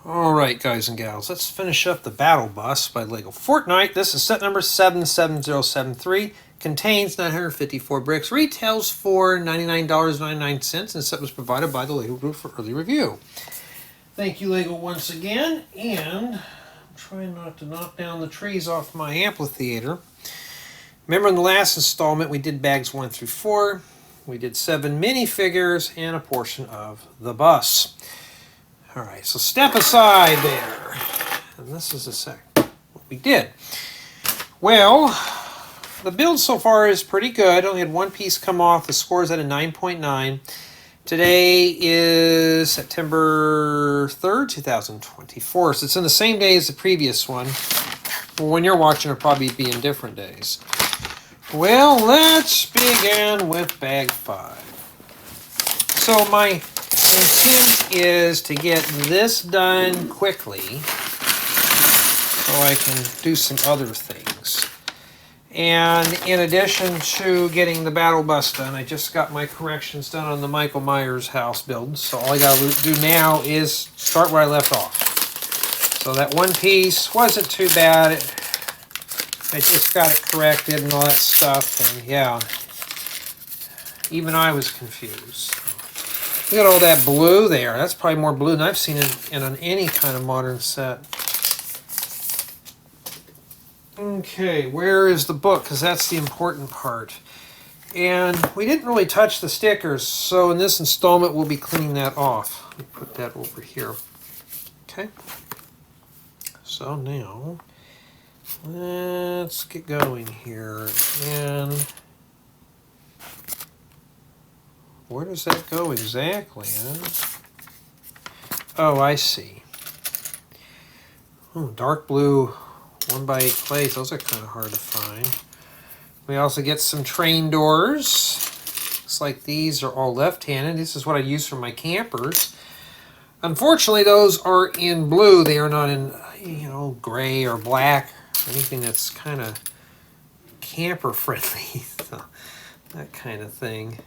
Alright guys and gals, let's finish up the Battle Bus by LEGO Fortnite. This is set number 77073. Contains 954 bricks. Retails for $99.99 and the set was provided by the LEGO Group for early review. Thank you LEGO once again, and I'm trying not to knock down the trees off my amphitheater. Remember in the last installment we did bags 1 through 4. We did 7 minifigures and a portion of the bus. Alright, so step aside there. And this is what we did. Well, the build so far is pretty good. Only had one piece come off. The score is at a 9.9. Today is September 3rd, 2024. So it's in the same day as the previous one. Well, when you're watching, it'll probably be in different days. Well, let's begin with bag 5. So my intent is to get this done quickly so I can do some other things. And in addition to getting the battle bus done, I just got my corrections done on the Michael Myers house build. So all I got to do now is start where I left off. So that one piece wasn't too bad. I just got it corrected and all that stuff. And yeah, even I was confused. Look at all that blue there. That's probably more blue than I've seen in any kind of modern set. Okay, where is the book? Because that's the important part. And we didn't really touch the stickers, so in this installment we'll be cleaning that off. Let me put that over here. Okay. So now, let's get going here. And where does that go exactly? Oh, I see. Oh, dark blue 1x8 plates. Those are kind of hard to find. We also get some train doors. Looks like these are all left-handed. This is what I use for my campers. Unfortunately, those are in blue. They are not in, gray or black. Anything that's kind of camper-friendly. So, that kind of thing.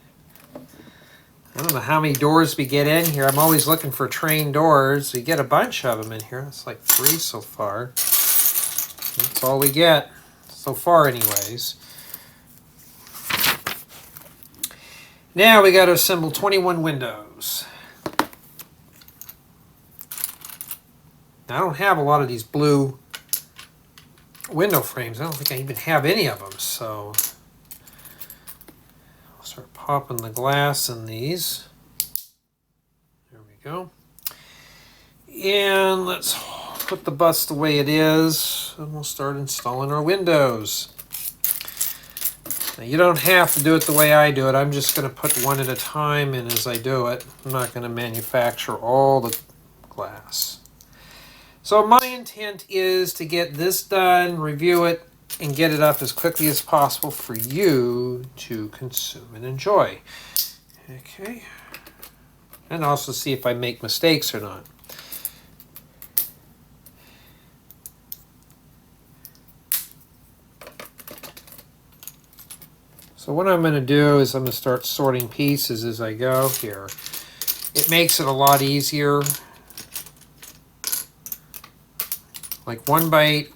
I don't know how many doors we get in here. I'm always looking for train doors. We get a bunch of them in here. It's like 3 so far. That's all we get so far anyways. Now we got to assemble 21 windows. Now, I don't have a lot of these blue window frames. I don't think I even have any of them, so start popping the glass in these. There we go. And let's put the bus the way it is, and we'll start installing our windows. Now, you don't have to do it the way I do it. I'm just going to put one at a time in as I do it. I'm not going to manufacture all the glass. So my intent is to get this done, review it, and get it up as quickly as possible for you to consume and enjoy. Okay. And also see if I make mistakes or not. So what I'm going to do is I'm going to start sorting pieces as I go here. It makes it a lot easier. Like 1x8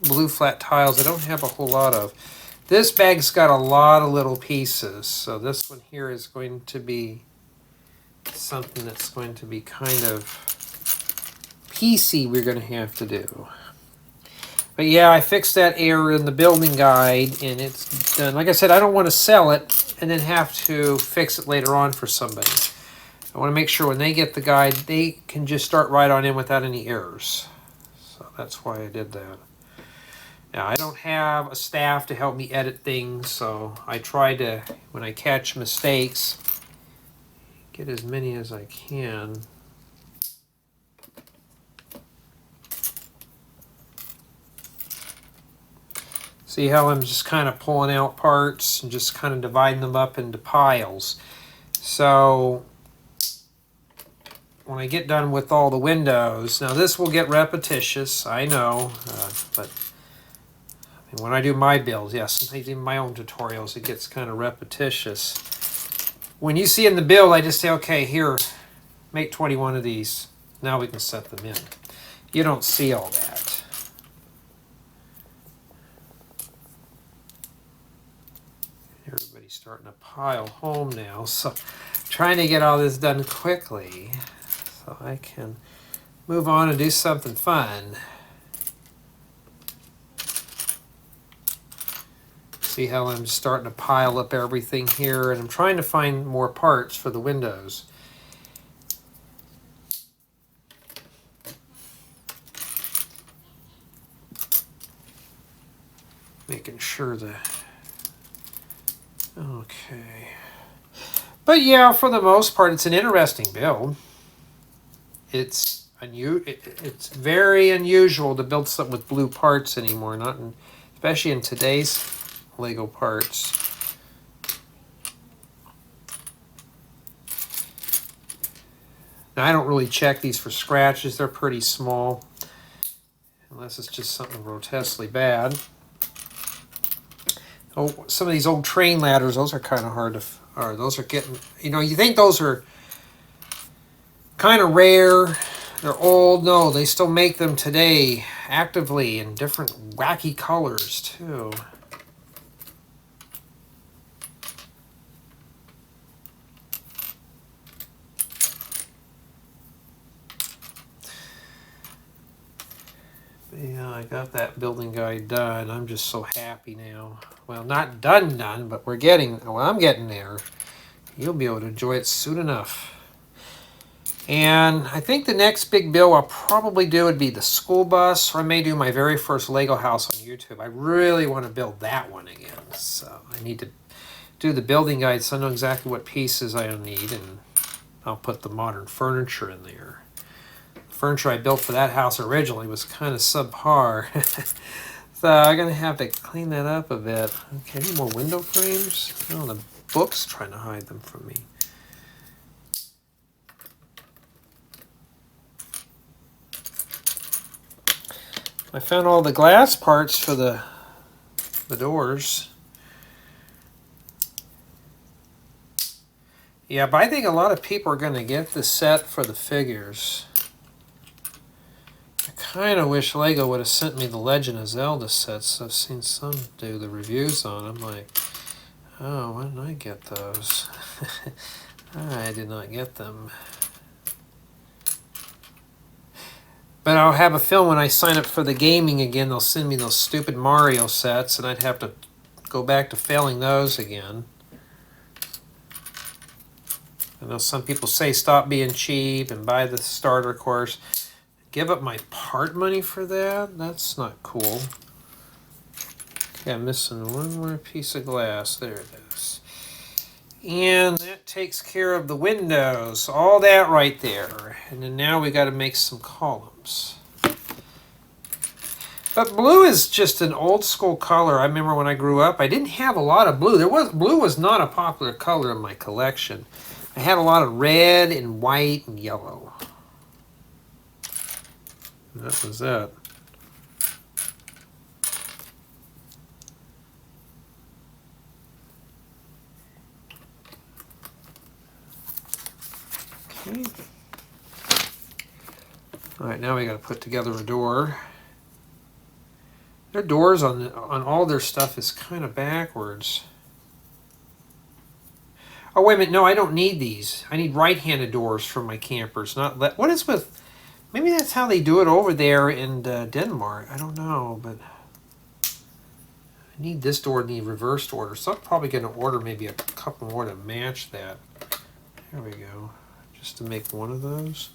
blue flat tiles, I don't have a whole lot of. This bag's got a lot of little pieces, so this one here is going to be something that's going to be kind of piecey we're going to have to do. But yeah, I fixed that error in the building guide and it's done. Like I said, I don't want to sell it and then have to fix it later on for somebody. I want to make sure when they get the guide, they can just start right on in without any errors. So that's why I did that. Now, I don't have a staff to help me edit things, so I try to, when I catch mistakes, get as many as I can. See how I'm just kind of pulling out parts and just kind of dividing them up into piles. So when I get done with all the windows, now this will get repetitious, I know, but when I do my builds, yes, sometimes even my own tutorials, it gets kind of repetitious. When you see in the build, I just say, okay, here, make 21 of these. Now we can set them in. You don't see all that. Everybody's starting to pile home now, so trying to get all this done quickly so I can move on and do something fun. See how I'm starting to pile up everything here, and I'm trying to find more parts for the windows. Making sure that... Okay. But yeah, for the most part, it's an interesting build. It's very unusual to build something with blue parts anymore, especially in today's LEGO parts. Now, I don't really check these for scratches. They're pretty small, unless it's just something grotesquely bad. Oh, some of these old train ladders, those are kind of hard to... Or those are getting... You know, you think those are kind of rare. They're old. No, they still make them today actively in different wacky colors, too. Yeah, I got that building guide done. I'm just so happy now. Well, not done, but we're getting... Well, I'm getting there. You'll be able to enjoy it soon enough. And I think the next big build I'll probably do would be the school bus, or I may do my very first LEGO house on YouTube. I really want to build that one again. So I need to do the building guide so I know exactly what pieces I need, and I'll put the modern furniture in there. Furniture I built for that house originally was kind of subpar. So I'm going to have to clean that up a bit. Okay, any more window frames? Oh, the book's trying to hide them from me. I found all the glass parts for the doors. Yeah, but I think a lot of people are going to get the set for the figures. I kind of wish LEGO would have sent me the Legend of Zelda sets. I've seen some do the reviews on them. Like, oh, why didn't I get those? I did not get them. But I'll have a feeling when I sign up for the gaming again, they'll send me those stupid Mario sets, and I'd have to go back to failing those again. I know some people say stop being cheap and buy the starter course. Give up my part money for that? That's not cool. Okay, I'm missing one more piece of glass. There it is. And that takes care of the windows. All that right there. And then now we got to make some columns. But blue is just an old school color. I remember when I grew up, I didn't have a lot of blue. Blue was not a popular color in my collection. I had a lot of red and white and yellow. And that was that. Okay. All right, now we got to put together a door. Their doors on all their stuff is kind of backwards. Oh, wait a minute. No, I don't need these. I need right-handed doors for my campers. What is with... Maybe that's how they do it over there in Denmark. I don't know, but... I need this door in the reversed order. So I'm probably going to order maybe a couple more to match that. There we go. Just to make one of those.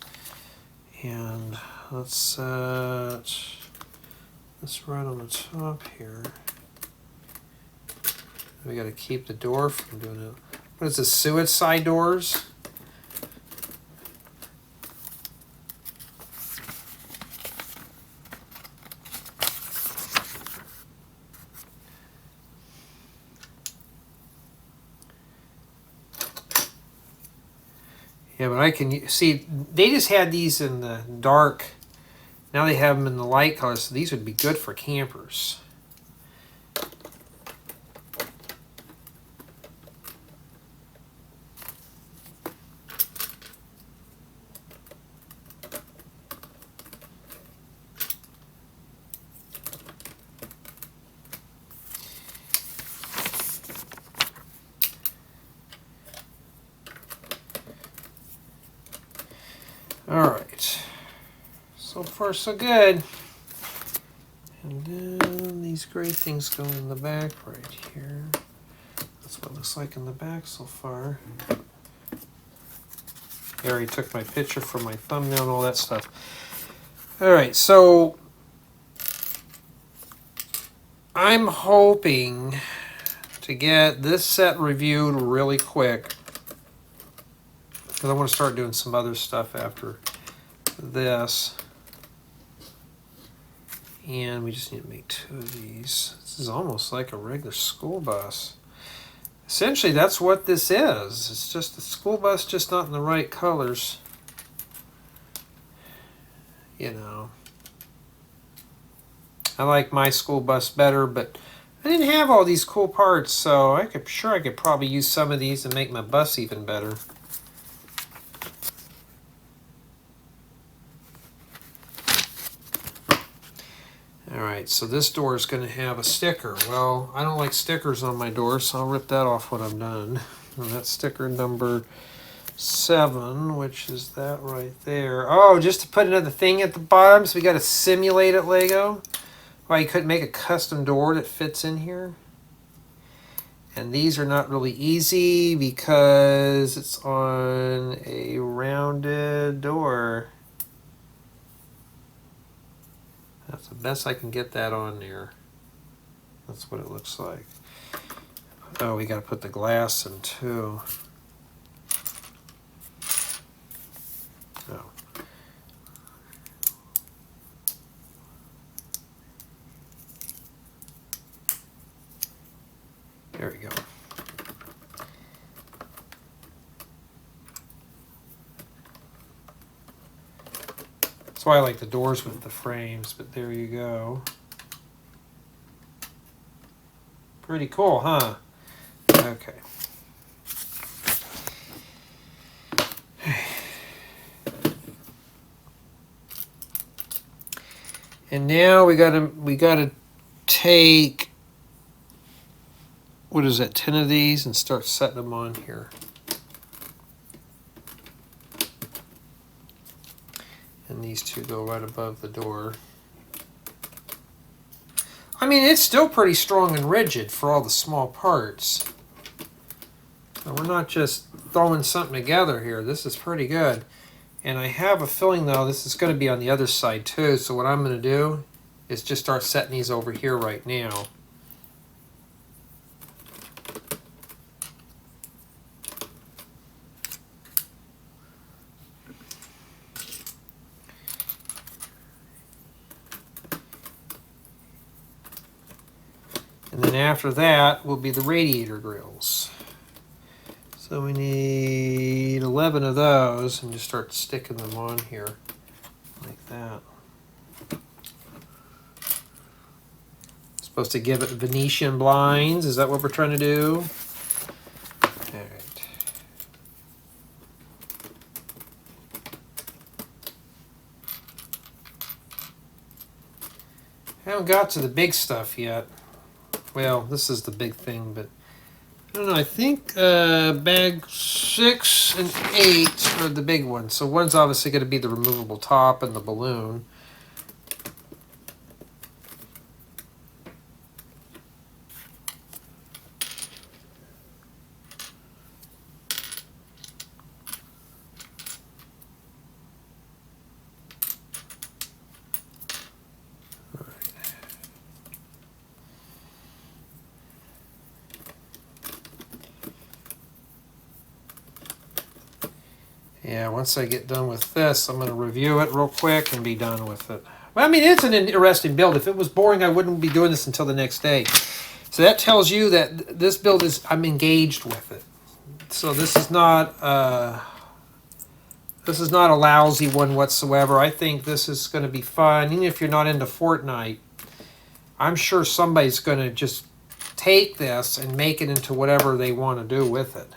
And let's set this right on the top here. We got to keep the door from doing it. What is this, suicide doors? Yeah, but I can see, they just had these in the dark. Now they have them in the light color, so these would be good for campers. So far, so good. And then these gray things go in the back right here. That's what it looks like in the back so far. I already took my picture for my thumbnail and all that stuff. Alright, so I'm hoping to get this set reviewed really quick, because I want to start doing some other stuff after this. And we just need to make 2 of these. This is almost like a regular school bus. Essentially, that's what this is. It's just a school bus, just not in the right colors. You know. I like my school bus better, but I didn't have all these cool parts, so I could probably use some of these and make my bus even better. Alright, so this door is going to have a sticker. Well, I don't like stickers on my door, so I'll rip that off when I'm done. And that's sticker number 7, which is that right there. Oh, just to put another thing at the bottom, so we got to simulate it, Lego. Why, you couldn't make a custom door that fits in here? And these are not really easy because it's on a rounded door. That's the best I can get that on there. That's what it looks like. Oh, we got to put the glass in too. Oh. There we go. That's why I like the doors with the frames, but there you go. Pretty cool, huh? Okay. And now we gotta take, what is that, 10 of these and start setting them on here. And these 2 go right above the door. I mean, it's still pretty strong and rigid for all the small parts. So we're not just throwing something together here. This is pretty good. And I have a feeling, though, this is going to be on the other side, too. So what I'm going to do is just start setting these over here right now. And then after that will be the radiator grills. So we need 11 of those and just start sticking them on here like that. Supposed to give it Venetian blinds. Is that what we're trying to do? All right. I haven't got to the big stuff yet. Well, this is the big thing, but I don't know. I think bag 6 and 8 are the big ones. So one's obviously going to be the removable top and the balloon. Yeah, once I get done with this, I'm going to review it real quick and be done with it. Well, I mean, it's an interesting build. If it was boring, I wouldn't be doing this until the next day. So that tells you that this build is, I'm engaged with it. So this is not a lousy one whatsoever. I think this is going to be fun. Even if you're not into Fortnite, I'm sure somebody's going to just take this and make it into whatever they want to do with it.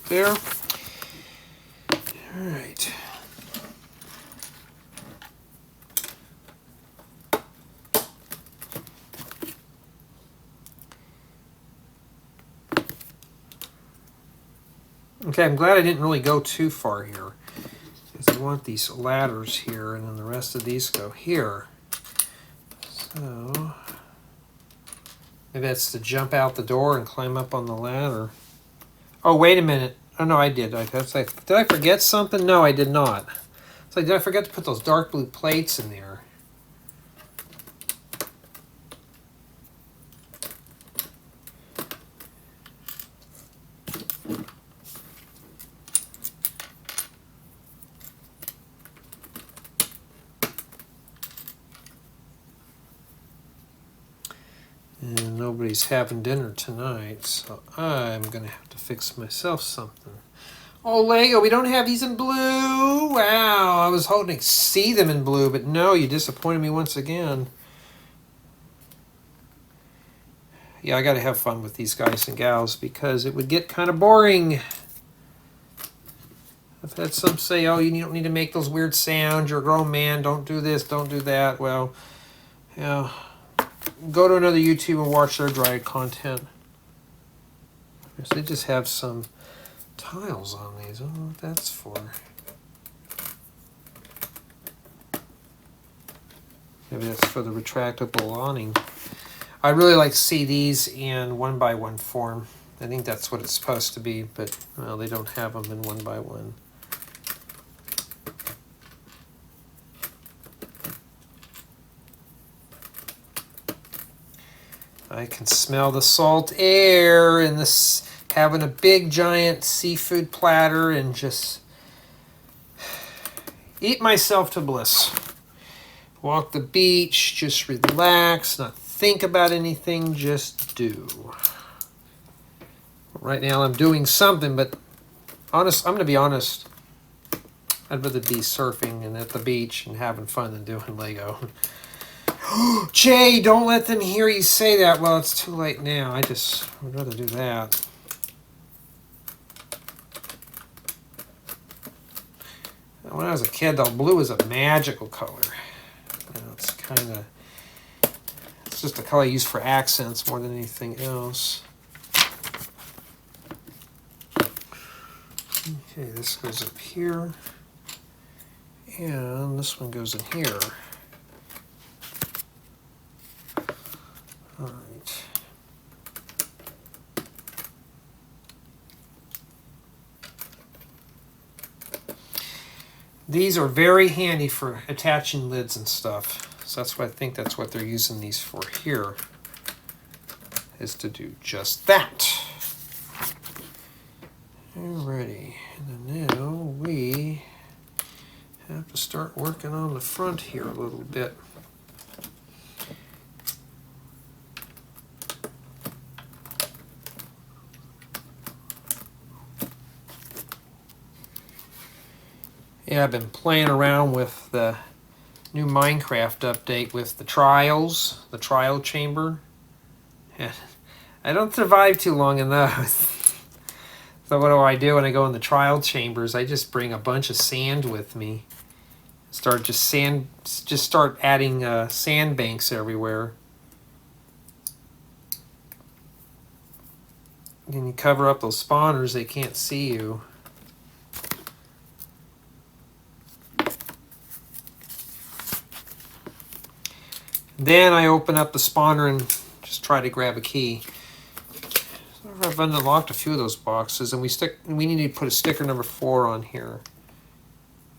There. All right. Okay, I'm glad I didn't really go too far here, because I want these ladders here, and then the rest of these go here. So maybe that's to jump out the door and climb up on the ladder. Oh, wait a minute. Oh, no, I did. Did I forget something? No, I did not. It's like, did I forget to put those dark blue plates in there? And nobody's having dinner tonight, so I'm going to have to fix myself something. Oh, Lego, we don't have these in blue. Wow, I was hoping to see them in blue, but no, you disappointed me once again. Yeah, I got to have fun with these guys and gals because it would get kind of boring. I've had some say, oh, you don't need to make those weird sounds. You're a grown man. Don't do this. Don't do that. Well, yeah. Go to another YouTube and watch their dry content. So they just have some tiles on these. I don't know what that's for. Maybe that's for the retractable awning. I really like to see these in 1x1 form. I think that's what it's supposed to be, but well, they don't have them in 1x1. I can smell the salt air and this having a big giant seafood platter and just eat myself to bliss. Walk the beach, just relax, not think about anything, just do. Right now I'm doing something, but I'm going to be honest. I'd rather be surfing and at the beach and having fun than doing Lego. Jay, don't let them hear you say that. Well, it's too late now. I would rather do that. When I was a kid, though, blue is a magical color. You know, it's just a color used for accents more than anything else. Okay, this goes up here. And this one goes in here. All right. These are very handy for attaching lids and stuff. So that's what I think that's what they're using these for here, is to do just that. Alrighty, and then now we have to start working on the front here a little bit. Yeah, I've been playing around with the new Minecraft update with the trials, the trial chamber. And I don't survive too long in those. So what do when I go in the trial chambers? I just bring a bunch of sand with me. Start adding sandbanks everywhere. And you cover up those spawners, they can't see you. Then I open up the spawner and just try to grab a key. So I've unlocked a few of those boxes, and we need to put a sticker number 4 on here,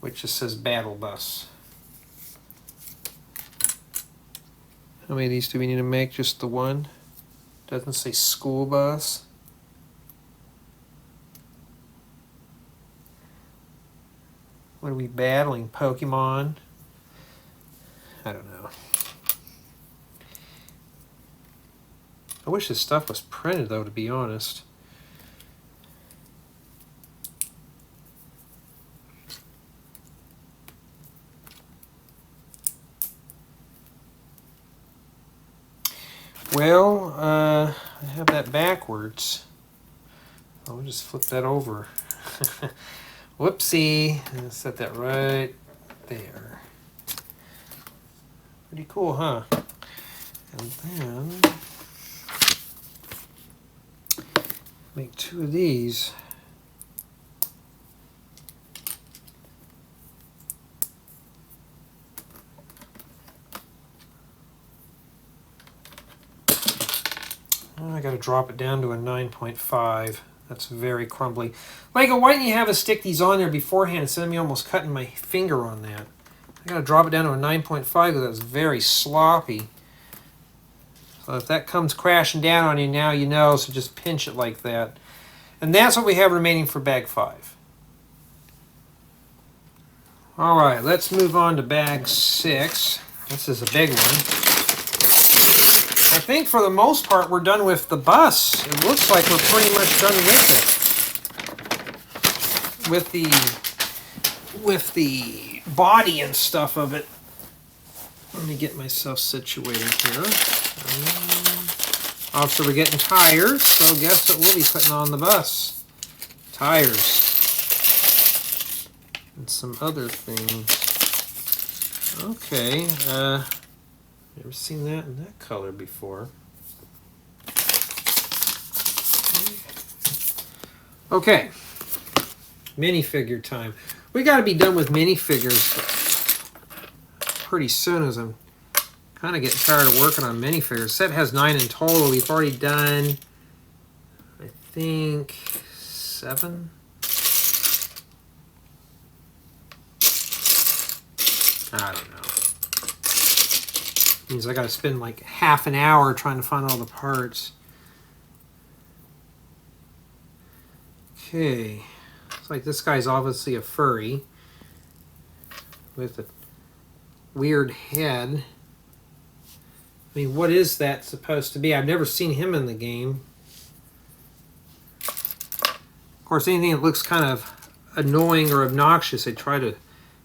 which just says Battle Bus. How many of these do we need to make? Just the one? Doesn't say school bus. What are we battling? Pokemon? I don't know. I wish this stuff was printed, though, to be honest. Well, I have that backwards. I'll just flip that over. Whoopsie. I'll set that right there. Pretty cool, huh? And then make 2 of these. Oh, I got to drop it down to a 9.5. That's very crumbly. Lego, why didn't you have us stick these on there beforehand instead of me almost cutting my finger on that? I got to drop it down to a 9.5 because that's very sloppy. So if that comes crashing down on you now, you know, so just pinch it like that. And that's what we have remaining for bag 5. All right, let's move on to bag 6. This is a big one. I think for the most part we're done with the bus. It looks like we're pretty much done with it. With the body and stuff of it. Let me get myself situated here. Also, we're getting tires, so guess what we'll be putting on the bus? Tires. And some other things. Okay, never seen that in that color before. Okay, minifigure time. We got to be done with minifigures pretty soon, as I'm kind of getting tired of working on minifigures. Set has 9 in total. We've already done, I think, 7. I don't know. Means I got to spend like half an hour trying to find all the parts. Okay. Looks like this guy's obviously a furry with a weird head. I mean, what is that supposed to be? I've never seen him in the game. Of course, anything that looks kind of annoying or obnoxious, I try to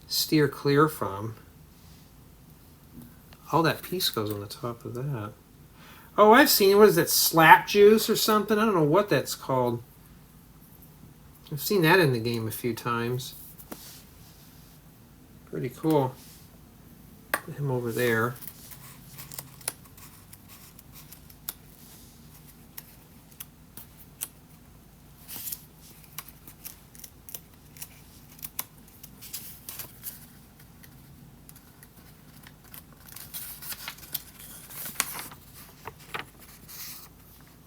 steer clear from. Oh, that piece goes on the top of that. Oh, I've seen it. What is that, slap juice or something? I don't know what that's called. I've seen that in the game a few times. Pretty cool. Put him over there.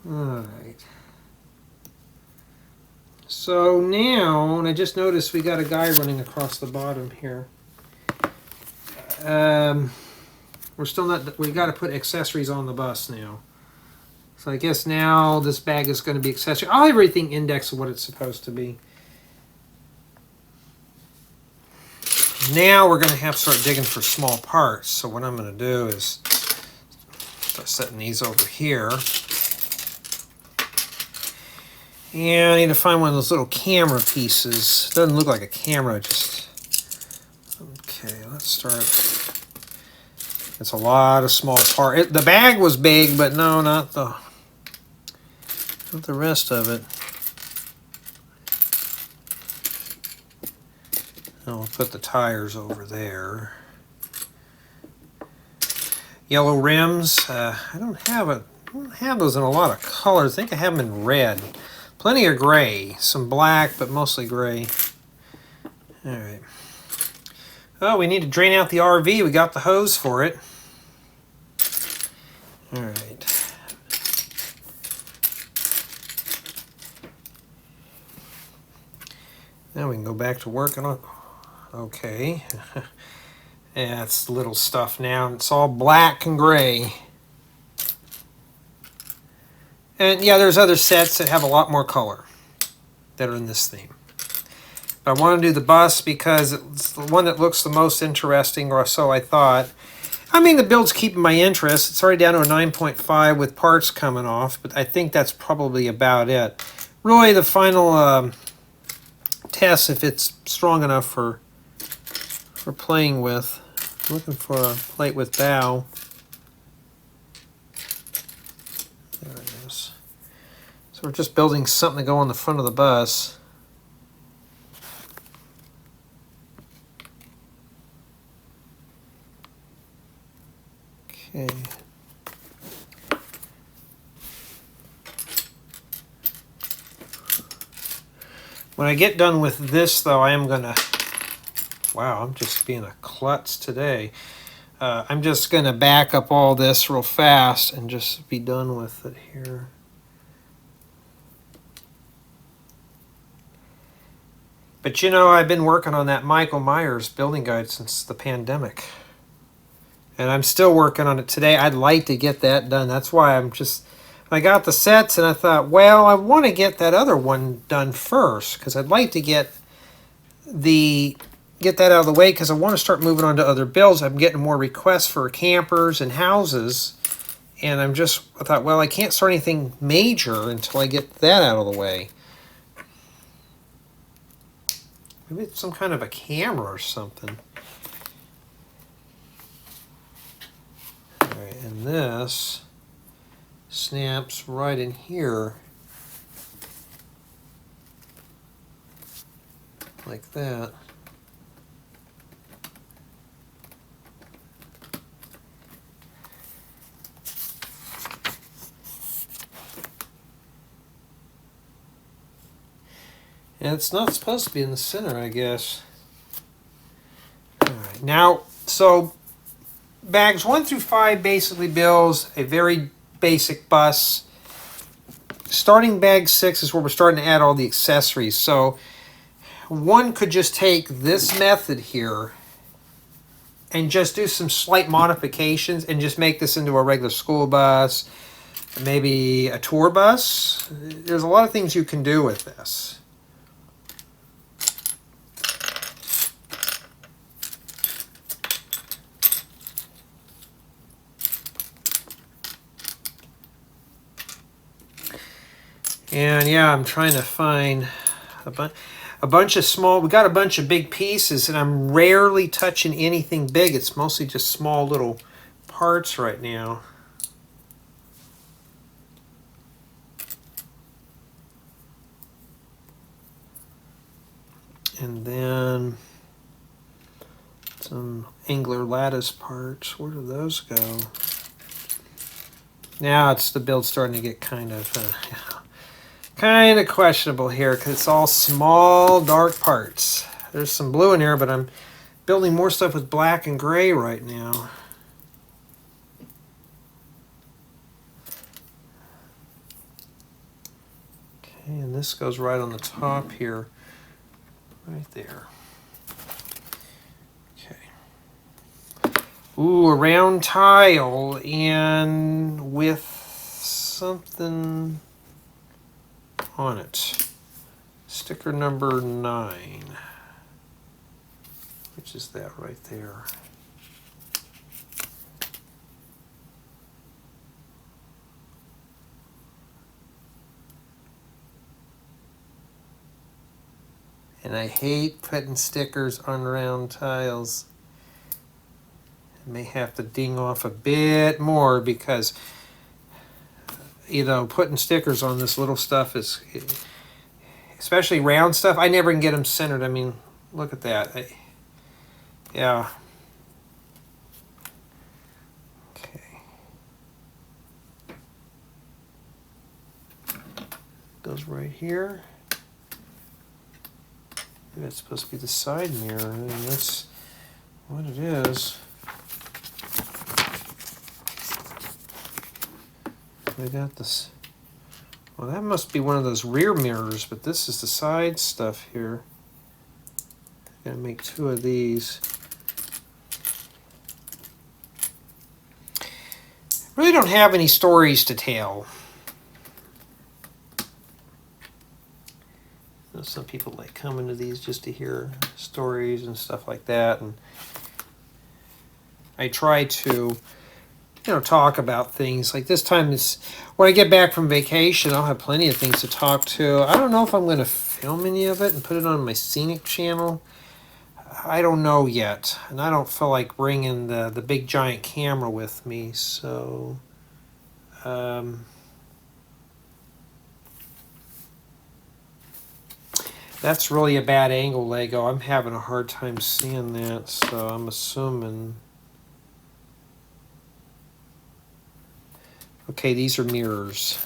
Alright. So now, and I just noticed we got a guy running across the bottom here. We're still not, we got to put accessories on the bus now. So I guess now this bag is going to be accessory. I'll have everything indexed to what it's supposed to be. Now we're going to have to start digging for small parts. So what I'm going to do is start setting these over here. And I need to find one of those little camera pieces. Doesn't look like a camera, just... Okay, let's start. It's a lot of small parts. The bag was big, but no, not the rest of it. I'll put the tires over there. Yellow rims. I don't have those in a lot of colors. I think I have them in red. Plenty of gray, some black, but mostly gray. All right. Oh, we need to drain out the RV. We got the hose for it. All right. Now we can go back to working on. Okay. Yeah, it's little stuff now. It's all black and gray. And yeah, there's other sets that have a lot more color that are in this theme. But I want to do the bus because it's the one that looks the most interesting, or so I thought. I mean, the build's keeping my interest. It's already down to a 9.5 with parts coming off, but I think that's probably about it. Really, the final test, if it's strong enough for playing with. I'm looking for a plate with bow. There it is. So we're just building something to go on the front of the bus. Okay. When I get done with this, though, I am going to... Wow, I'm just being a klutz today. I'm just going to back up all this real fast and just be done with it here. But you know, I've been working on that Michael Myers building guide since the pandemic. And I'm still working on it today. I'd like to get that done. That's why I got the sets and I thought, well, I want to get that other one done first because I'd like to get that out of the way because I want to start moving on to other builds. I'm getting more requests for campers and houses. And I thought, well, I can't start anything major until I get that out of the way. Maybe it's some kind of a camera or something. All right, and this snaps right in here. Like that. And it's not supposed to be in the center, I guess. All right, now, so bags 1 through 5 basically builds a very basic bus. Starting bag 6 is where we're starting to add all the accessories. So one could just take this method here and just do some slight modifications and just make this into a regular school bus, maybe a tour bus. There's a lot of things you can do with this. And yeah, I'm trying to find a bunch of small, we got a bunch of big pieces and I'm rarely touching anything big. It's mostly just small little parts right now. And then some angler lattice parts. Where do those go? Now the build's starting to get kind of questionable here because it's all small, dark parts. There's some blue in here, but I'm building more stuff with black and gray right now. Okay, and this goes right on the top here. Right there. Okay. Ooh, a round tile and with something on it. Sticker number 9. Which is that right there. And I hate putting stickers on round tiles. I may have to ding off a bit more because, you know, putting stickers on this little stuff is, especially round stuff, I never can get them centered. I mean, look at that. Yeah. Okay. Goes right here. Maybe that's supposed to be the side mirror, and that's what it is. I got this. Well, that must be one of those rear mirrors, but this is the side stuff here. I'm gonna make 2 of these. Really don't have any stories to tell. Some people like coming to these just to hear stories and stuff like that, and I try to, you know, talk about things. Like this time is when I get back from vacation, I'll have plenty of things to talk to. I don't know if I'm going to film any of it and put it on my scenic channel. I don't know yet, and I don't feel like bringing the big giant camera with me, so that's really a bad angle, Lego. I'm having a hard time seeing that, so I'm assuming. Okay, these are mirrors.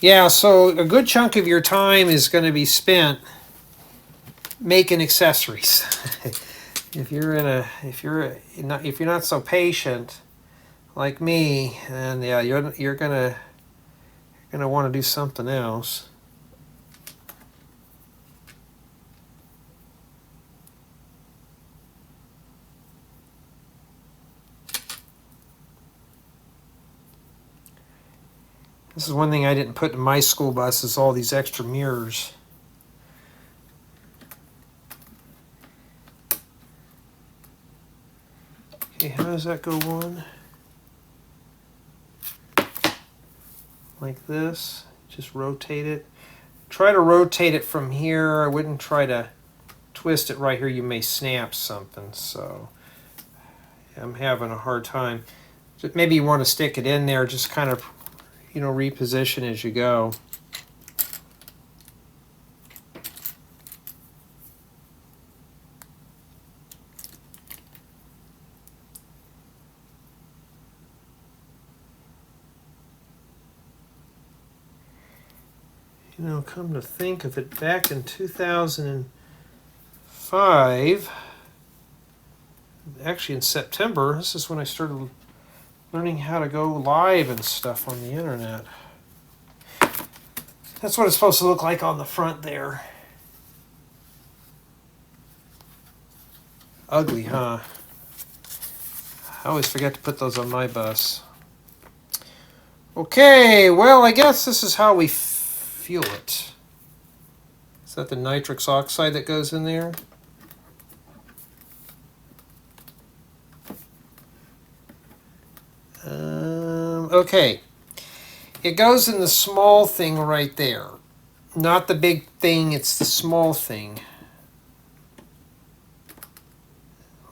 Yeah, so a good chunk of your time is going to be spent making accessories. if you're not so patient like me, then yeah, you're gonna want to do something else. This is one thing I didn't put in my school bus, is all these extra mirrors. Okay, how does that go on? Like this. Just rotate it. Try to rotate it from here. I wouldn't try to twist it right here. You may snap something. So I'm having a hard time. Maybe you want to stick it in there, just kind of, reposition as you go. Come to think of it, back in 2005, actually in September, this is when I started learning how to go live and stuff on the internet. That's what it's supposed to look like on the front there. Ugly, huh? I always forget to put those on my bus. Okay, well, I guess this is how we fuel it. Is that the nitrous oxide that goes in there? Okay. It goes in the small thing right there. Not the big thing, it's the small thing.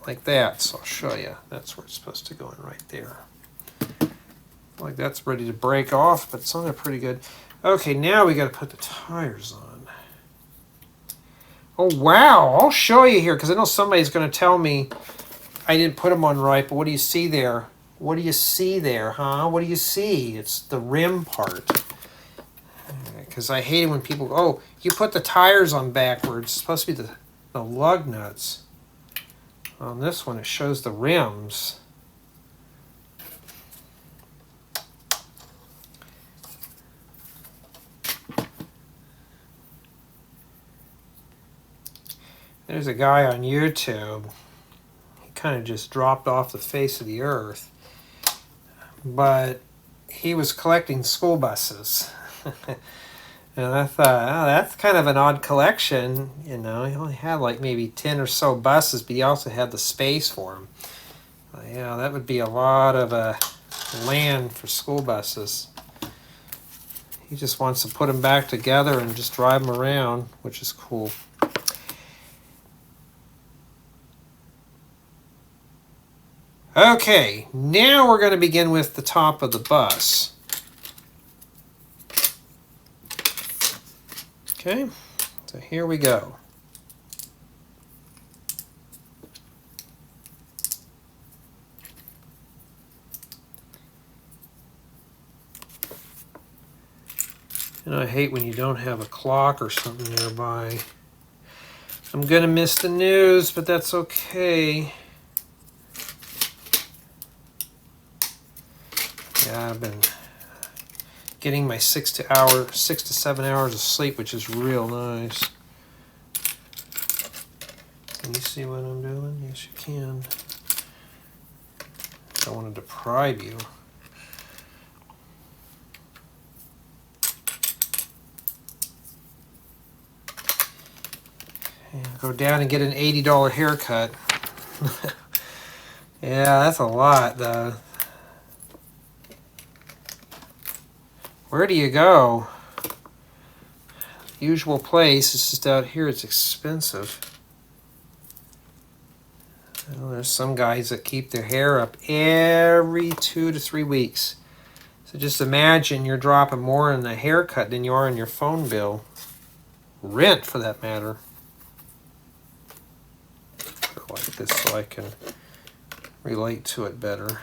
Like that, so I'll show you. That's where it's supposed to go in right there. Like that's ready to break off, but it's on there pretty good. Okay, now we got to put the tires on. Oh, wow. I'll show you here, because I know somebody's going to tell me I didn't put them on right, but what do you see there? What do you see there, huh? What do you see? It's the rim part. Because I hate it when people go, oh, you put the tires on backwards. It's supposed to be the lug nuts. On this one, it shows the rims. There's a guy on YouTube. He kind of just dropped off the face of the earth. But he was collecting school buses. And I thought, oh, that's kind of an odd collection. He only had like maybe 10 or so buses, but he also had the space for them. Yeah, that would be a lot of land for school buses. He just wants to put them back together and just drive them around, which is cool. Okay, now we're going to begin with the top of the bus. Okay, so here we go. And I hate when you don't have a clock or something nearby. I'm going to miss the news, but that's okay. Yeah, I've been getting my 6 to 7 hours of sleep, which is real nice. Can you see what I'm doing? Yes, you can. I don't want to deprive you. Okay, go down and get an $80 haircut. Yeah, that's a lot, though. Where do you go? Usual place. It's just out here. It's expensive. Well, there's some guys that keep their hair up every 2 to 3 weeks. So just imagine you're dropping more in the haircut than you are in your phone bill. Rent, for that matter. Go like this so I can relate to it better.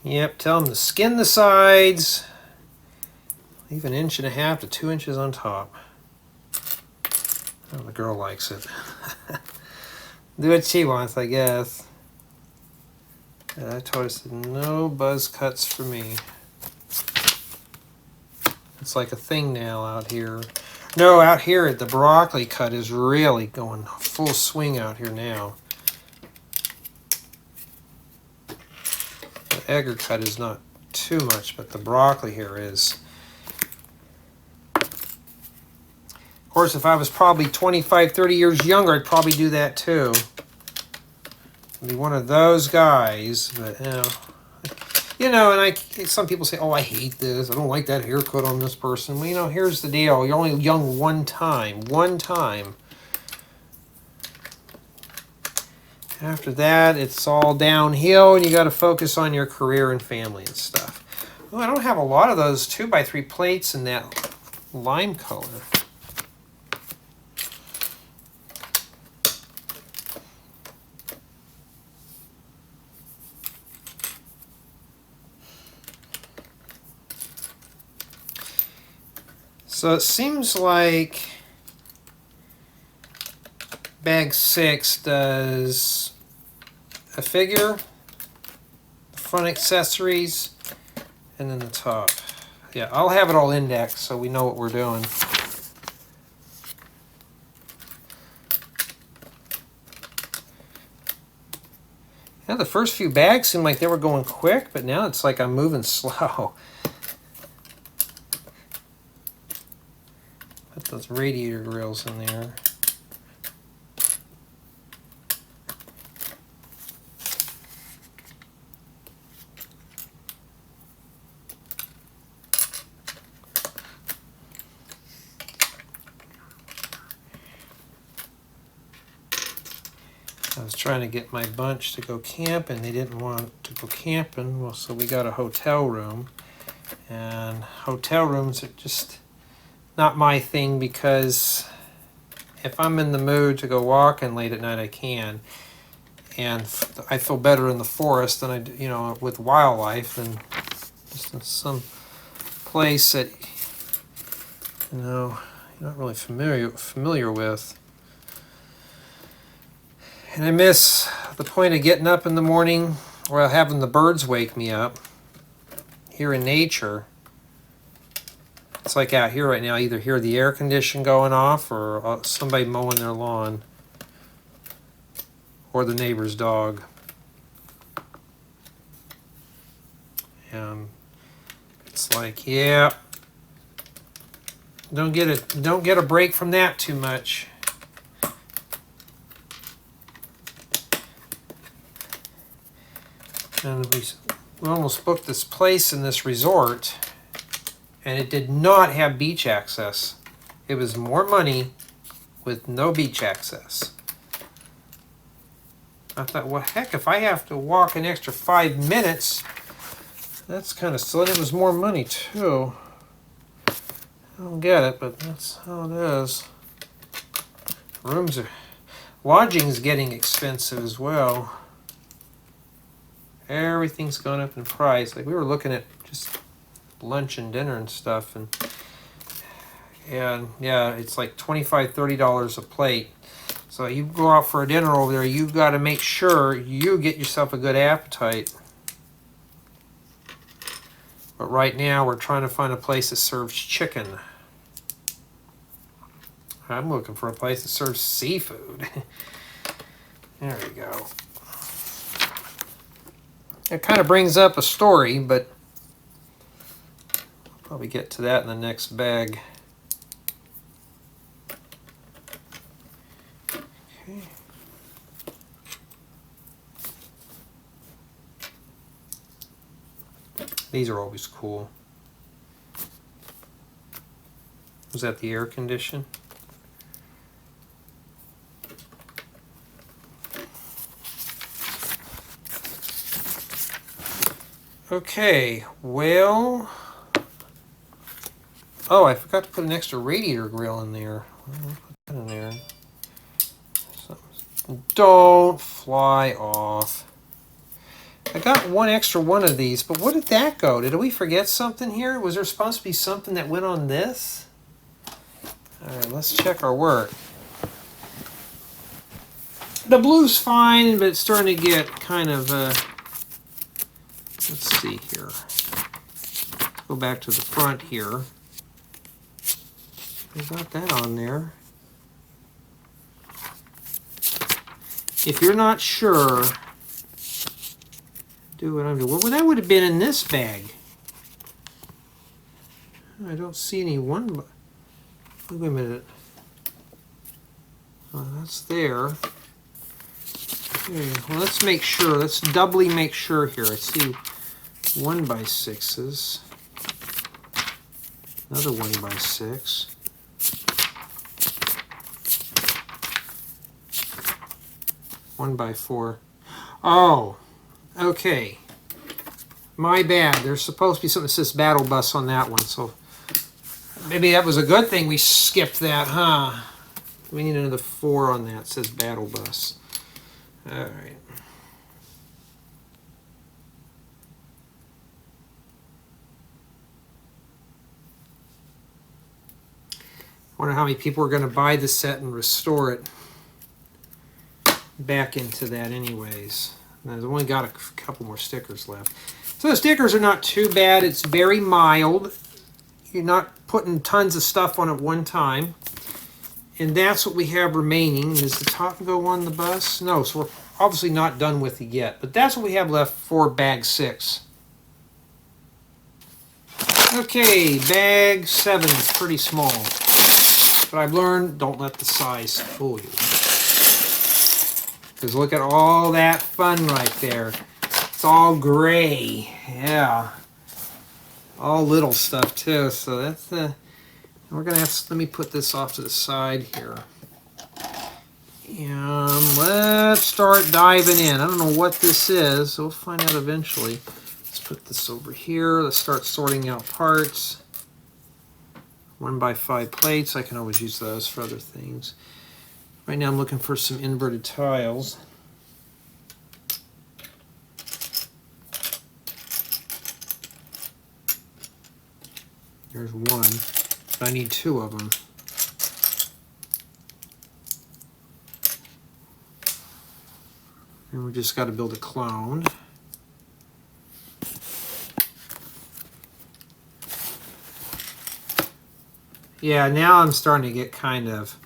Yep, tell them to skin the sides. Leave 1.5 inches to 2 inches on top. Oh, the girl likes it. Do what she wants, I guess. And I told her, I said, no buzz cuts for me. It's like a thing now out here. No, out here the broccoli cut is really going full swing out here now. The egger cut is not too much, but the broccoli here is. Of course, if I was probably 25, 30 years younger, I'd probably do that too. I'd be one of those guys, but and some people say, oh, I hate this. I don't like that haircut on this person. Well, here's the deal. You're only young one time. One time. After that, it's all downhill, and you got to focus on your career and family and stuff. Oh, I don't have a lot of those 2x3 plates in that lime color. So it seems like bag 6 does a figure, the front accessories, and then the top. Yeah, I'll have it all indexed so we know what we're doing. Yeah, the first few bags seemed like they were going quick, but now it's like I'm moving slow. Put those radiator grills in there. I was trying to get my bunch to go camping. They didn't want to go camping, well, so we got a hotel room. And hotel rooms are just not my thing, because if I'm in the mood to go walking late at night, I can. And I feel better in the forest than I do, with wildlife, than just in some place that, you're not really familiar with. And I miss the point of getting up in the morning, or having the birds wake me up here in nature. It's like out here right now, I either hear the air condition going off or somebody mowing their lawn, or the neighbor's dog. And it's like, yeah, don't get a break from that too much. And we almost booked this place in this resort, and it did not have beach access. It was more money with no beach access. I thought, well, heck, if I have to walk an extra 5 minutes, that's kind of silly. It was more money, too. I don't get it, but that's how it is. Lodging's getting expensive as well. Everything's gone up in price. Like, we were looking at just lunch and dinner and stuff, and yeah, it's like $25, $30 a plate. So you go out for a dinner over there, you've got to make sure you get yourself a good appetite. But right now we're trying to find a place that serves chicken. I'm looking for a place that serves seafood. There we go. It kind of brings up a story, but I'll probably get to that in the next bag. Okay. These are always cool. Was that the air condition? Okay, well, oh, I forgot to put an extra radiator grill in there. I'll put that in there. Don't fly off. I got one extra one of these, but where did that go? Did we forget something here? Was there supposed to be something that went on this? All right, let's check our work. The blue's fine, but it's starting to get kind of, let's see here. Let's go back to the front here. We got that on there. If you're not sure, do what I'm doing. Well, that would have been in this bag. I don't see any one. Wait a minute. Oh, that's there. Okay, well, let's make sure. Let's doubly make sure here. I see 1x6s. Another 1x6. One by 4. Oh, okay. My bad. There's supposed to be something that says Battle Bus on that one, so maybe that was a good thing we skipped that, huh? We need another 4 on that. It says Battle Bus. All right. Wonder how many people are going to buy the set and restore it back into that anyways. I've only got a couple more stickers left. So the stickers are not too bad. It's very mild. You're not putting tons of stuff on at one time. And that's what we have remaining. Does the top go on the bus? No, so we're obviously not done with it yet. But that's what we have left for bag 6. Okay, bag 7 is pretty small. But I've learned, don't let the size fool you. Because look at all that fun right there. It's all gray. Yeah. All little stuff too. So that's we're going to have to, let me put this off to the side here. And let's start diving in. I don't know what this is. We'll find out eventually. Let's put this over here. Let's start sorting out parts. 1x5 plates. I can always use those for other things. Right now I'm looking for some inverted tiles. There's one. I need 2 of them. And we just got to build a clone. Yeah, now I'm starting to get kind of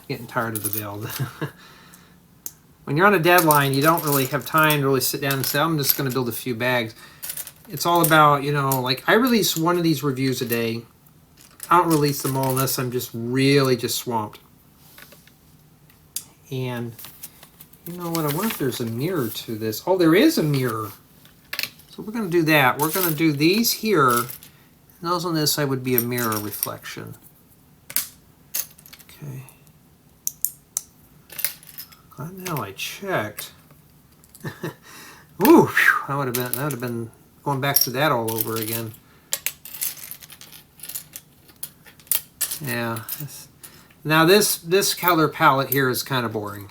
getting tired of the build. When you're on a deadline, you don't really have time to really sit down and say, I'm just going to build a few bags. It's all about, you know, like I release one of these reviews a day. I don't release them all unless I'm just really just swamped. And you know what? I wonder if there's a mirror to this. Oh, there is a mirror. So we're going to do that. We're going to do these here. And those on this side would be a mirror reflection. Okay. Glad now I checked. Ooh, whew, that would have been going back to that all over again. Yeah. Now this color palette here is kind of boring.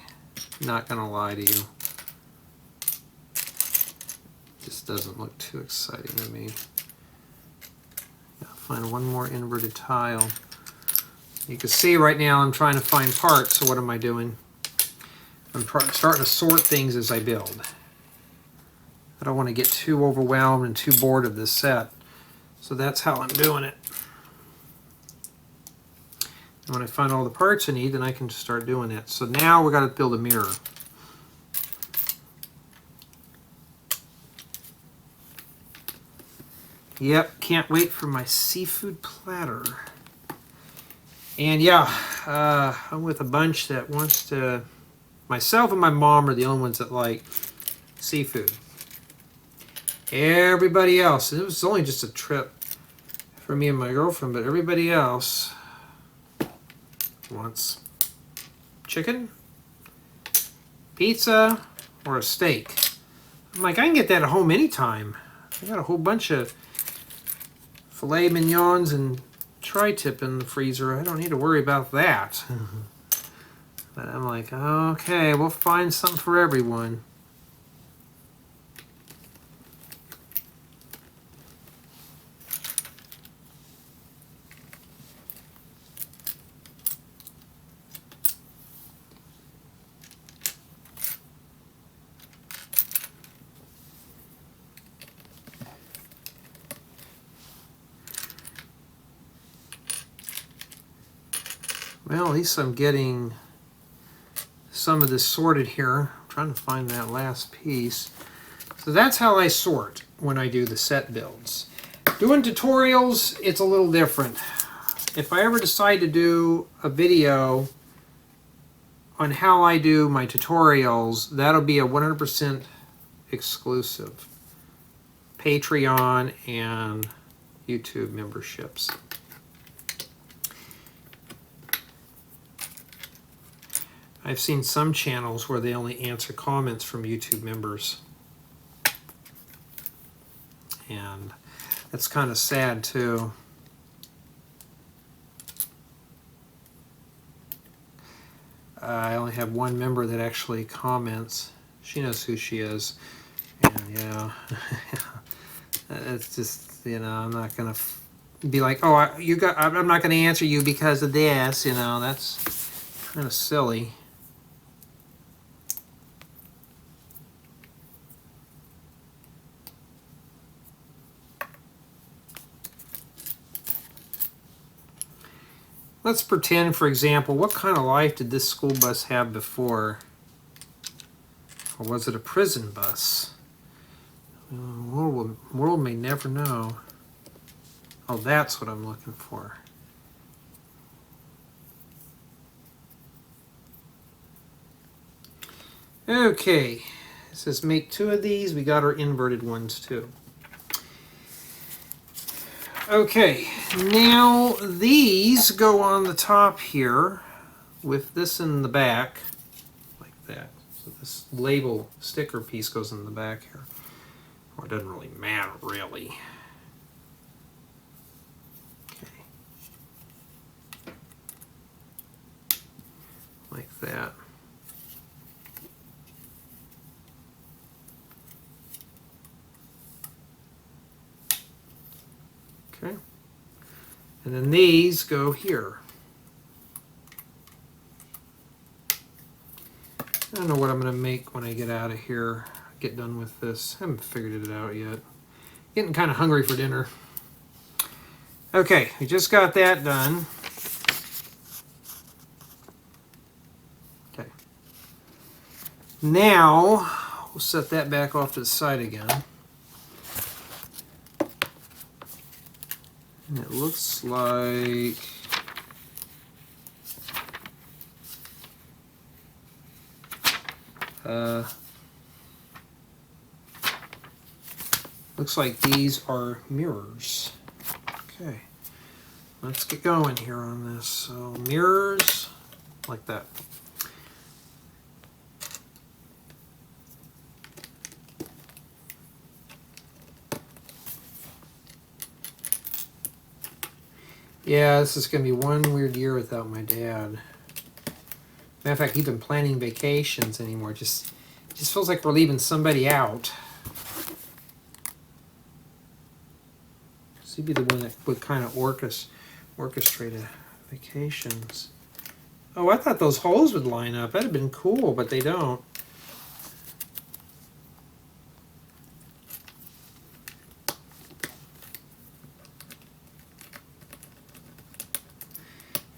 Not gonna lie to you. Just doesn't look too exciting to me. Gotta find one more inverted tile. You can see right now I'm trying to find parts, so what am I doing? I'm starting to sort things as I build. I don't want to get too overwhelmed and too bored of this set. So that's how I'm doing it. And when I find all the parts I need, then I can just start doing that. So now we've got to build a mirror. Yep, can't wait for my seafood platter. And yeah, I'm with a bunch that wants to... Myself and my mom are the only ones that like seafood. Everybody else, it was only just a trip for me and my girlfriend, but everybody else wants chicken, pizza, or a steak. I'm like, I can get that at home anytime. I got a whole bunch of filet mignons and tri-tip in the freezer. I don't need to worry about that. But I'm like, okay, we'll find something for everyone. Well, at least I'm getting some of this sorted here. I'm trying to find that last piece. So that's how I sort when I do the set builds. Doing tutorials, it's a little different. If I ever decide to do a video on how I do my tutorials, that'll be a 100% exclusive. Patreon and YouTube memberships. I've seen some channels where they only answer comments from YouTube members. And that's kind of sad too. I only have one member that actually comments. She knows who she is. And yeah, it's just, you know, I'm not going to be like, oh, I'm not going to answer you because of this, you know, that's kind of silly. Let's pretend, for example, what kind of life did this school bus have before? Or was it a prison bus? World may never know. Oh, that's what I'm looking for. Okay, it says make 2 of these. We got our inverted ones too. Okay, now these go on the top here with this in the back, like that. So this label sticker piece goes in the back here. Or it doesn't really matter, really. Okay. Like that. Okay. And then these go here. I don't know what I'm going to make when I get out of here, get done with this. I haven't figured it out yet. Getting kind of hungry for dinner. Okay, we just got that done. Okay. Now, we'll set that back off to the side again. And it looks like these are mirrors. Okay, let's get going here on this. So mirrors like that. Yeah, this is going to be one weird year without my dad. Matter of fact, even planning vacations anymore. It just feels like we're leaving somebody out. So he'd be the one that would kind of orchestrate vacations. Oh, I thought those holes would line up. That'd have been cool, but they don't.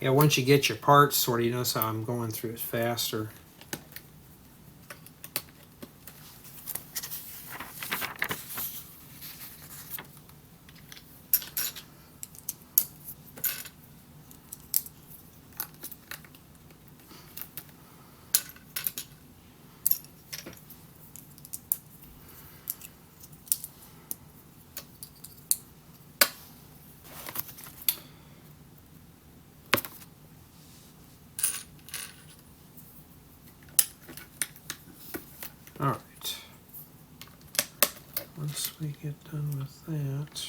Yeah, once you get your parts sorted, you notice how I'm going through it faster. All right. Once we get done with that,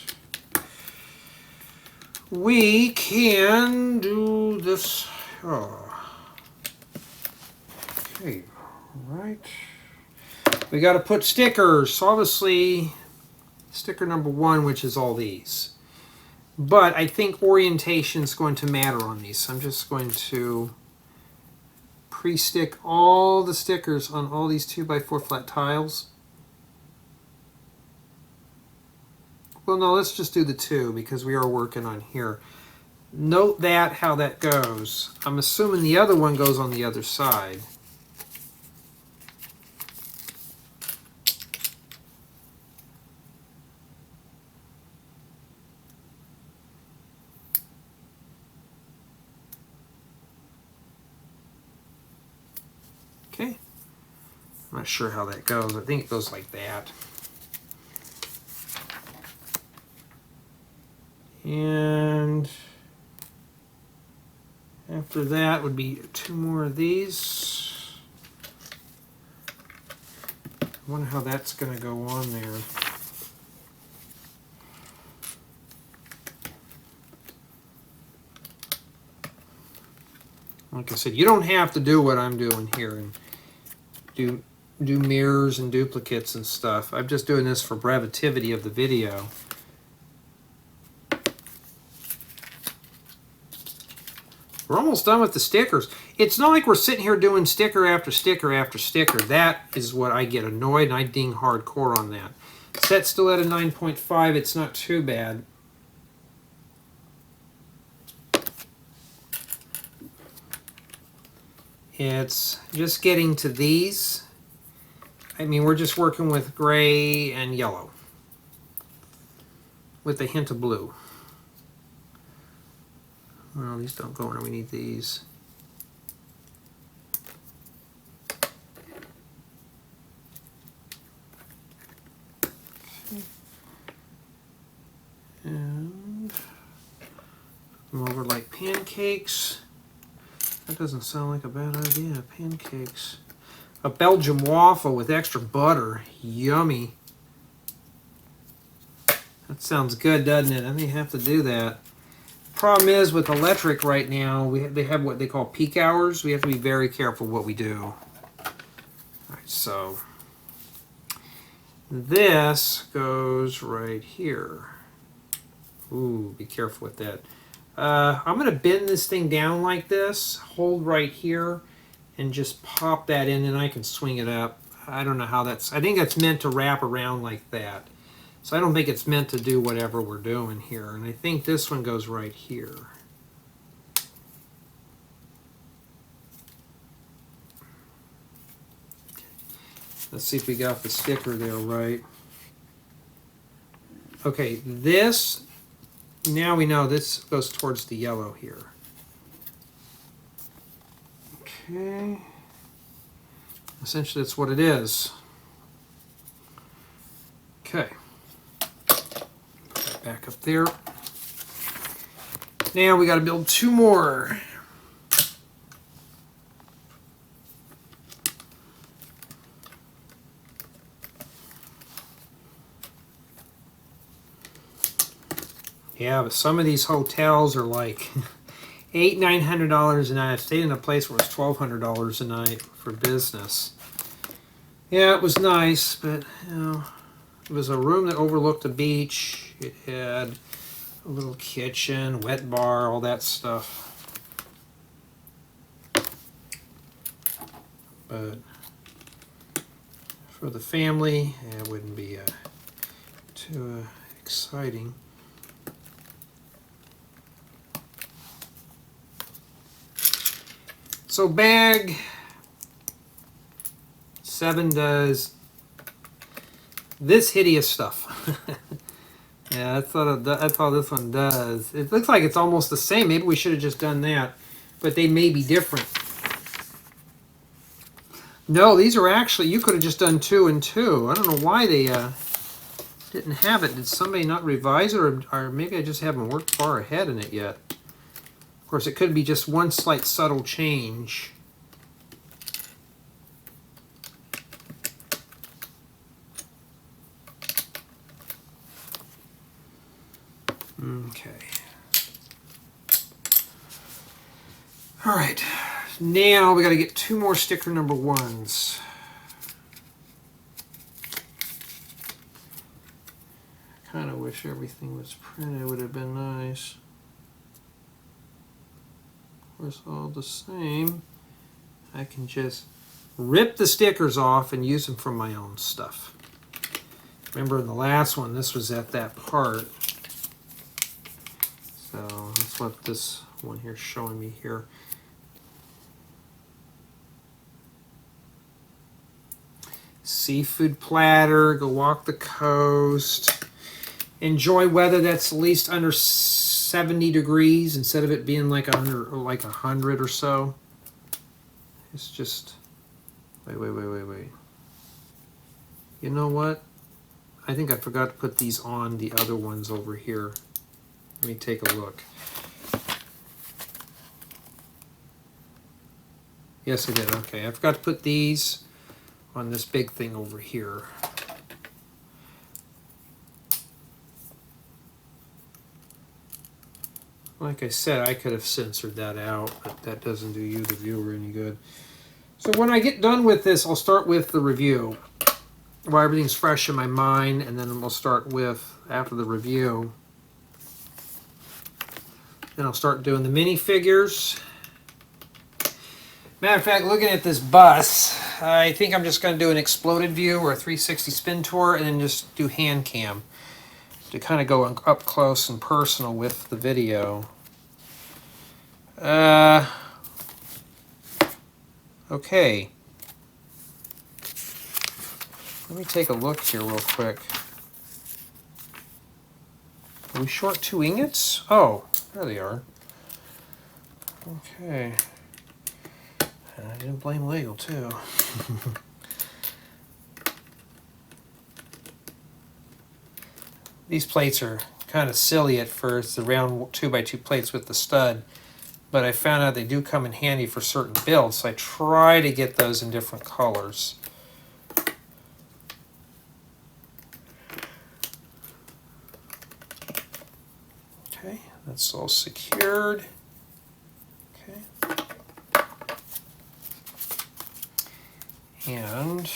we can do this. Oh. Okay, right. We got to put stickers. So obviously, sticker number 1, which is all these. But I think orientation is going to matter on these. So I'm just going to pre-stick all the stickers on all these 2x4 flat tiles. Well, no, let's just do the 2 because we are working on here. note that, how that goes. I'm assuming the other one goes on the other side. Okay. I'm not sure how that goes. I think it goes like that. And after that would be 2 more of these. I wonder how that's going to go on there. Like I said, you don't have to do what I'm doing here and do mirrors and duplicates and stuff. I'm just doing this for brevity of the video. We're almost done with the stickers. It's not like we're sitting here doing sticker after sticker after sticker. That is what I get annoyed, and I ding hardcore on that. Set's still at a 9.5. It's not too bad. It's just getting to these. I mean, we're just working with gray and yellow with a hint of blue. Well, these don't go in. We need these. And put them over like pancakes. That doesn't sound like a bad idea. Pancakes. A Belgian waffle with extra butter. Yummy. That sounds good, doesn't it? I may have to do that. Problem is with electric right now, they have what they call peak hours. We have to be very careful what we do. All right, so this goes right here. Ooh, be careful with that. I'm going to bend this thing down like this, hold right here, and just pop that in, and I can swing it up. I don't know how that's... I think that's meant to wrap around like that. So I don't think it's meant to do whatever we're doing here. And I think this one goes right here. Let's see if we got the sticker there right. Okay, this... Now we know this goes towards the yellow here. Okay. Essentially, that's what it is. Okay. Put that back up there. Now we got to build 2 more. Yeah, but some of these hotels are like $800–900 a night. I've stayed in a place where it's $1,200 a night for business. Yeah, it was nice, but you know, it was a room that overlooked the beach. It had a little kitchen, wet bar, all that stuff. But for the family, it wouldn't be too exciting. So bag 7 does this hideous stuff. Yeah, that's all this one does. It looks like it's almost the same. Maybe we should have just done that, but they may be different. No, these are actually, you could have just done 2 and 2. I don't know why they didn't have it. Did somebody not revise it, or maybe I just haven't worked far ahead in it yet. Of course, it could be just one slight subtle change. Okay. All right. Now we got to get 2 more sticker number 1s. Kind of wish everything was printed. It would have been nice. Of course, all the same, I can just rip the stickers off and use them for my own stuff. Remember in the last one, this was at that part. So that's what this one here is showing me here. Seafood platter, go walk the coast. Enjoy weather that's at least under 70 degrees instead of it being like under like 100 or so. It's just, wait. You know what? I think I forgot to put these on the other ones over here. Let me take a look. Yes, I did. Okay, I forgot to put these on this big thing over here. Like I said, I could have censored that out, but that doesn't do you, the viewer, any good. So when I get done with this, I'll start with the review, while everything's fresh in my mind, and then we'll start with, after the review, then I'll start doing the minifigures. Matter of fact, looking at this bus, I think I'm just going to do an exploded view or a 360 spin tour, and then just do hand cam to kind of go up close and personal with the video. Okay. Let me take a look here real quick. Are we short 2 ingots? Oh, there they are. Okay. I didn't blame LEGO too. These plates are kind of silly at first, the round 2x2 plates with the stud, but I found out they do come in handy for certain builds, so I try to get those in different colors. Okay, that's all secured. Okay. And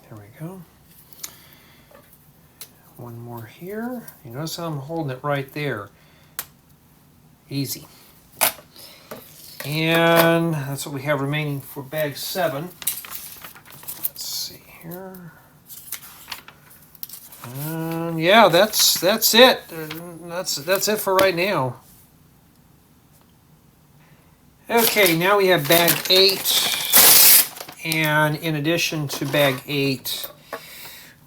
there we go. One more here. You notice how I'm holding it right there. Easy. And that's what we have remaining for bag 7. Let's see here. Yeah, that's it. That's it for right now. Okay, now we have bag 8. And in addition to bag 8,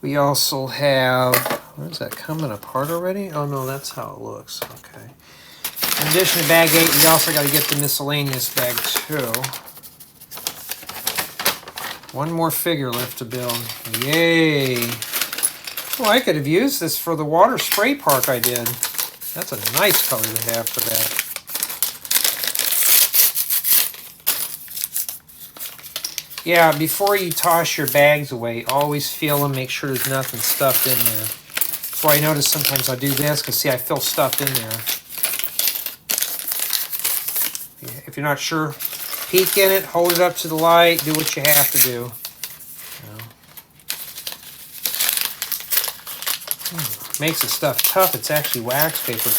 we also have, where's that coming apart already? Oh no, that's how it looks. Okay. In addition to bag 8, we also got to get the miscellaneous bag 2. One more figure left to build. Yay! Well, I could have used this for the water spray park I did. That's a nice color to have for that. Yeah, before you toss your bags away, always feel them, make sure there's nothing stuffed in there. That's why I notice sometimes I do this, because see, I feel stuff in there. If you're not sure, peek in it, hold it up to the light, do what you have to do. Makes the stuff tough. It's actually wax paper.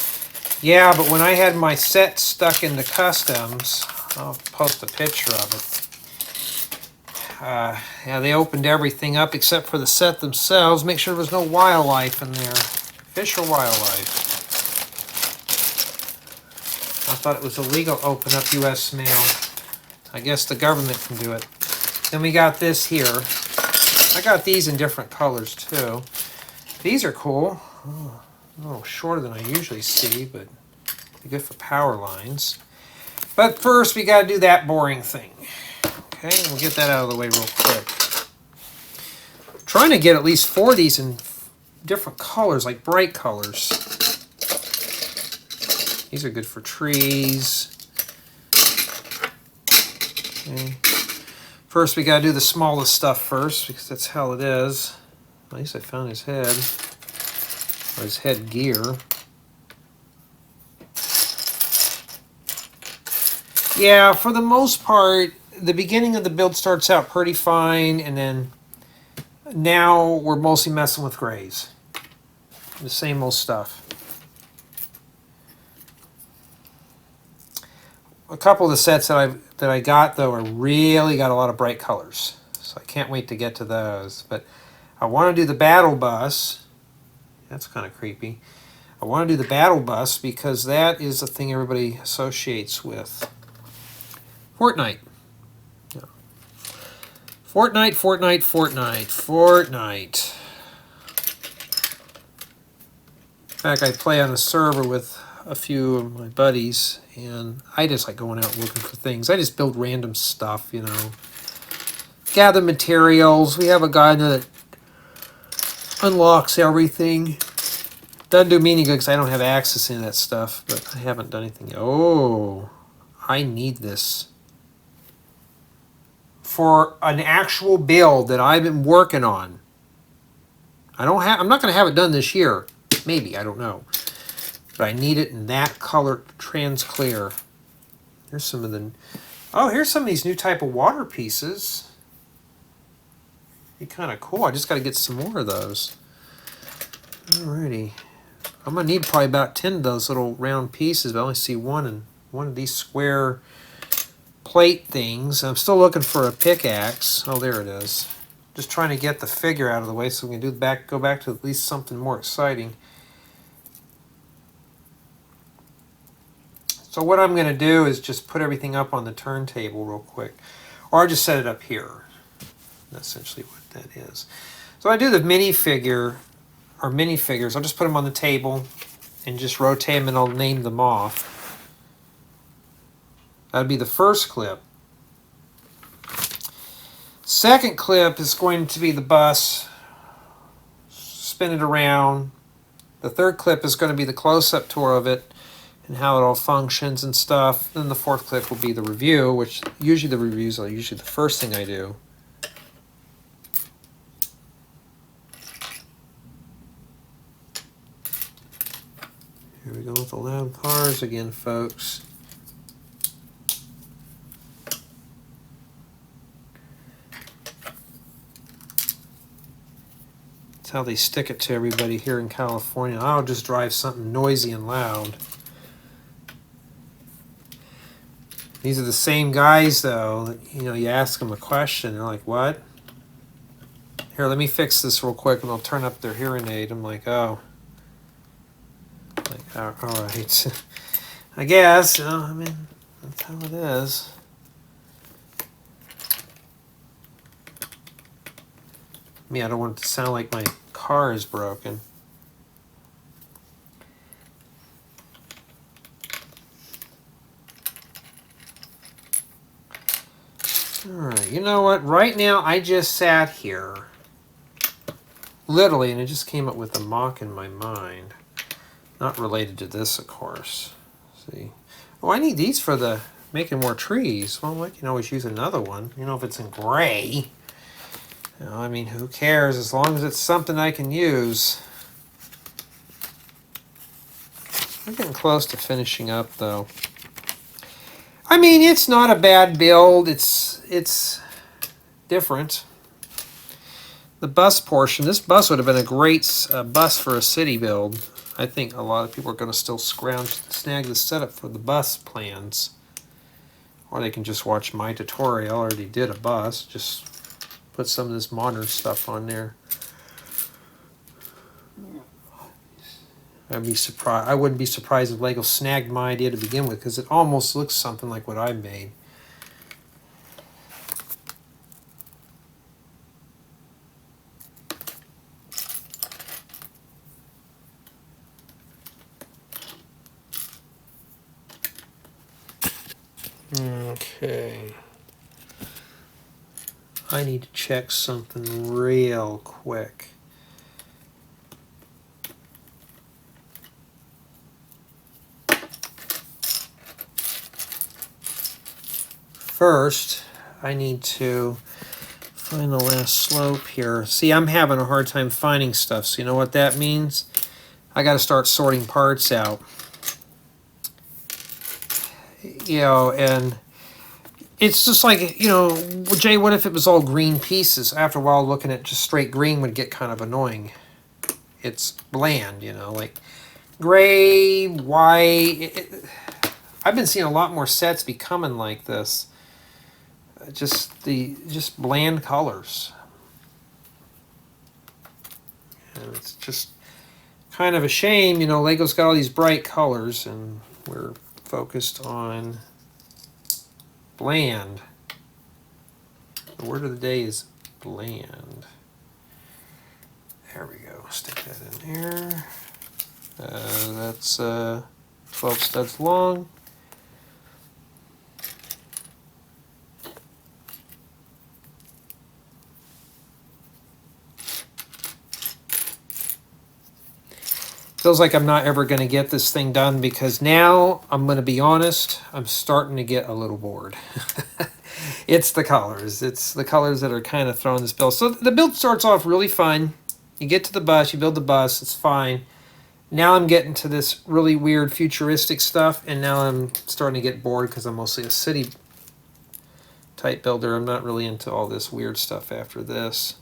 Yeah, but when I had my set stuck into customs, I'll post a picture of it. Yeah, they opened everything up except for the set themselves. Make sure there was no wildlife in there. Fish or wildlife. I thought it was illegal to open up U.S. mail. I guess the government can do it. Then we got this here. I got these in different colors too. These are cool. Oh, a little shorter than I usually see, but they're good for power lines. But first, we got to do that boring thing. Okay, we'll get that out of the way real quick. I'm trying to get at least 4 of these in different colors, like bright colors. These are good for trees. Okay. First, we got to do the smallest stuff first, because that's how it is. At least I found his head, or his head gear. Yeah, for the most part, the beginning of the build starts out pretty fine, and then now we're mostly messing with grays. The same old stuff. A couple of the sets that I got though are really got a lot of bright colors, so I can't wait to get to those. But I want to do the battle bus. That's kind of creepy. I want to do the battle bus because that is the thing everybody associates with Fortnite. Yeah. Fortnite, Fortnite, Fortnite, Fortnite. In fact, I play on a server with a few of my buddies, and I just like going out looking for things. I just build random stuff, you know. Gather materials. We have a guy that unlocks everything. Doesn't do me any good because I don't have access to that stuff, but I haven't done anything. Oh, I need this for an actual build that I've been working on. I'm not going to have it done this year. Maybe, I don't know. But I need it in that color, trans clear. Here's some of the... Oh, here's some of these new type of water pieces. Be kind of cool. I just got to get some more of those. Alrighty. I'm going to need probably about 10 of those little round pieces, but I only see one in one of these square plate things. I'm still looking for a pickaxe. Oh, there it is. Just trying to get the figure out of the way so we can go back to at least something more exciting. So what I'm going to do is just put everything up on the turntable real quick. Or I'll just set it up here. That's essentially what that is. So I do the minifigures, I'll just put them on the table and just rotate them and I'll name them off. That'll be the first clip. Second clip is going to be the bus. Spin it around. The third clip is going to be the close-up tour of it and how it all functions and stuff. Then the fourth clip will be the review, which usually the reviews are usually the first thing I do. Here we go with the loud cars again, folks. That's how they stick it to everybody here in California. I'll just drive something noisy and loud. These are the same guys, though, that, you know, you ask them a question, they're like, what? Here, let me fix this real quick, and they'll turn up their hearing aid. I'm like, oh. Like, all right. I guess, you know, I mean, that's how it is. I don't want it to sound like my car is broken. Alright, you know what? Right now, I just sat here, literally, and it just came up with a mock in my mind. Not related to this, of course. Let's see. Oh, I need these for the making more trees. Well, I can always use another one. You know, if it's in gray. You know, I mean, who cares? As long as it's something I can use. I'm getting close to finishing up, though. I mean, it's not a bad build. It's different. The bus portion. This bus would have been a great bus for a city build. I think a lot of people are going to still snag the setup for the bus plans. Or they can just watch my tutorial. I already did a bus. Just put some of this modern stuff on there. I'd be surprised. I wouldn't be surprised if LEGO snagged my idea to begin with, because it almost looks something like what I made. Okay. I need to check something real quick. First, I need to find the last slope here. See, I'm having a hard time finding stuff, so you know what that means? I got to start sorting parts out. You know, and it's just like, you know, Jay, what if it was all green pieces? After a while, looking at just straight green would get kind of annoying. It's bland, you know, like gray, white. I've been seeing a lot more sets becoming like this. Just bland colors. And it's just kind of a shame, you know, Lego's got all these bright colors and we're focused on bland. The word of the day is bland. There we go. Stick that in there. That's 12 studs long. Feels like I'm not ever going to get this thing done because now, I'm going to be honest, I'm starting to get a little bored. It's the colors. It's the colors that are kind of throwing this build. So the build starts off really fun. You get to the bus, you build the bus, it's fine. Now I'm getting to this really weird futuristic stuff, and now I'm starting to get bored because I'm mostly a city type builder. I'm not really into all this weird stuff after this.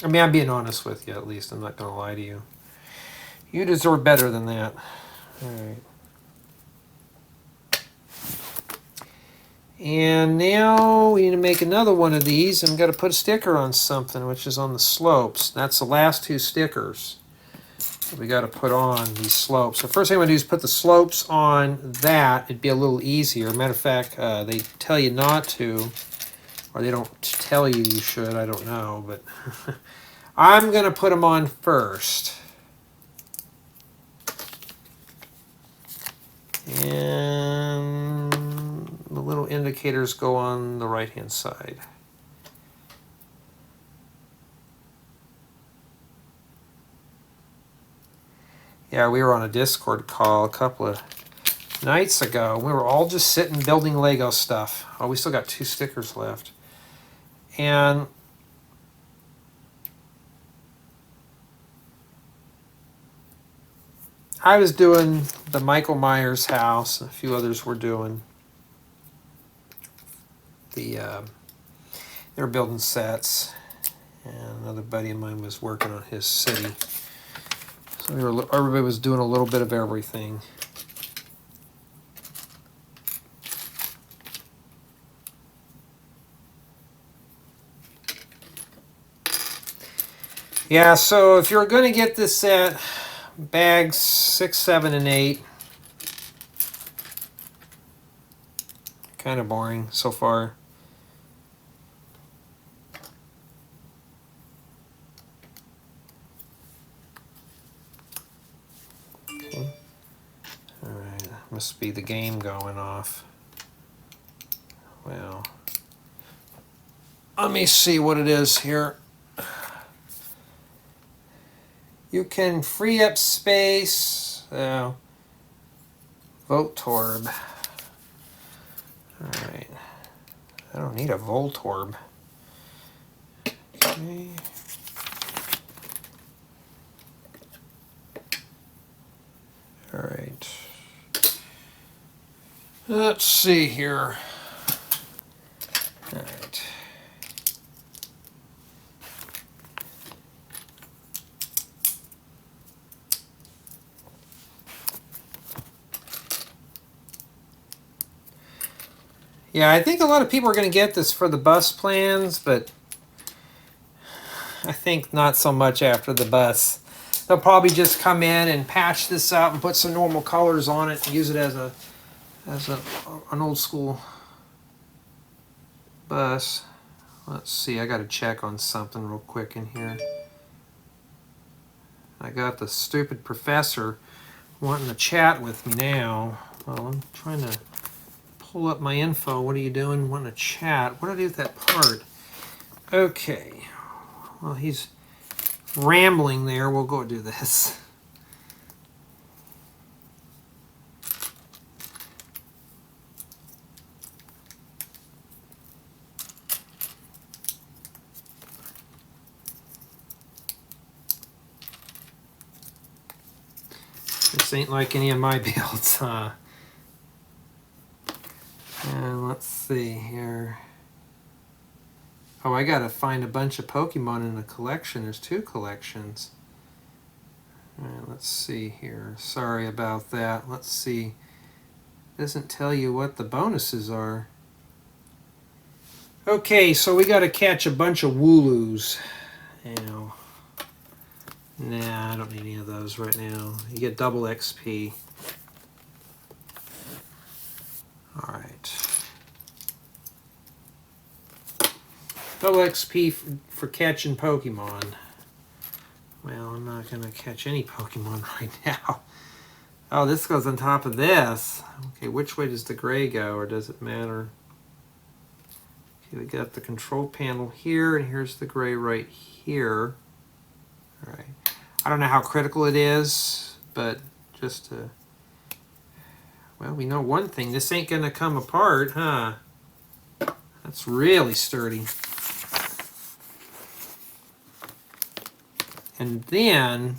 I mean, I'm being honest with you, at least. I'm not going to lie to you. You deserve better than that. All right. And now we need to make another one of these, and we've got to put a sticker on something, which is on the slopes. That's the last two stickers that we got to put on these slopes. So first thing I'm going to do is put the slopes on that. It'd be a little easier. Matter of fact, they tell you not to, or they don't tell you you should. I don't know, but I'm going to put them on first. And the little indicators go on the right-hand side. Yeah, we were on a Discord call a couple of nights ago. We were all just sitting building Lego stuff. Oh, we still got 2 stickers left. And I was doing the Michael Myers house, and a few others were doing the, they were building sets, and another buddy of mine was working on his city. So everybody was doing a little bit of everything. Yeah, so if you're going to get this set, bags 6, 7, and 8. Kind of boring so far. Okay. Alright, must be the game going off. Well, let me see what it is here. You can free up space. Voltorb. Alright. I don't need a Voltorb. Okay. Alright. Let's see here. Alright. Yeah, I think a lot of people are going to get this for the bus plans, but I think not so much after the bus. They'll probably just come in and patch this out and put some normal colors on it and use it as an old school bus. Let's see, I got to check on something real quick in here. I got the stupid professor wanting to chat with me now. Well, I'm trying to pull up my info. What are you doing? Want to chat? What do I do with that part? Okay. Well, he's rambling there. We'll go do this. This ain't like any of my builds, huh? And let's see here. Oh, I gotta find a bunch of Pokemon in the collection. There's 2 collections. Let's see here. Sorry about that. Let's see. It doesn't tell you what the bonuses are. Okay, so we got to catch a bunch of Wooloos. Now, nah, I don't need any of those right now. You get double XP. All right. Double XP for catching Pokemon. Well, I'm not going to catch any Pokemon right now. Oh, this goes on top of this. Okay, which way does the gray go, or does it matter? Okay, we got the control panel here, and here's the gray right here. All right. I don't know how critical it is, but just to... Well, we know one thing. This ain't going to come apart, huh? That's really sturdy. And then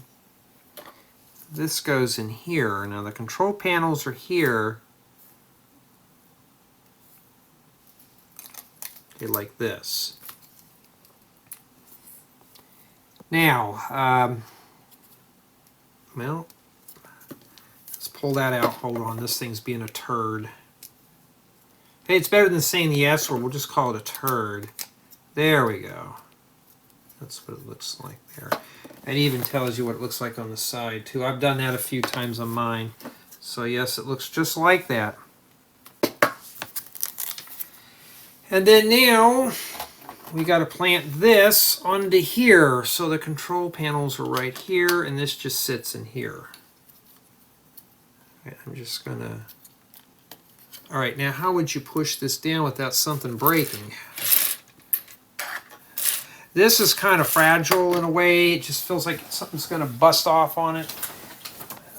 this goes in here. Now the control panels are here. Okay, like this. Now, well, let's pull that out. Hold on, this thing's being a turd. Hey, it's better than saying the S word. We'll just call it a turd. There we go. That's what it looks like there. It even tells you what it looks like on the side, too. I've done that a few times on mine. So, yes, it looks just like that. And then now, we got to plant this onto here. So the control panels are right here, and this just sits in here. Okay, I'm just going to... All right, now how would you push this down without something breaking? This is kind of fragile in a way. It just feels like something's going to bust off on it.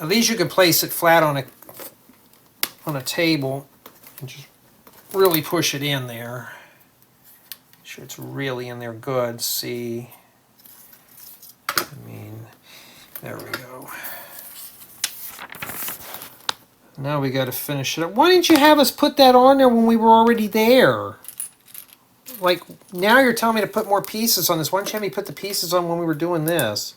At least you can place it flat on a table and just really push it in there. Make sure it's really in there good. See, I mean, there we go. Now we got to finish it up. Why didn't you have us put that on there when we were already there? Like, now you're telling me to put more pieces on this. Why didn't you have me put the pieces on when we were doing this?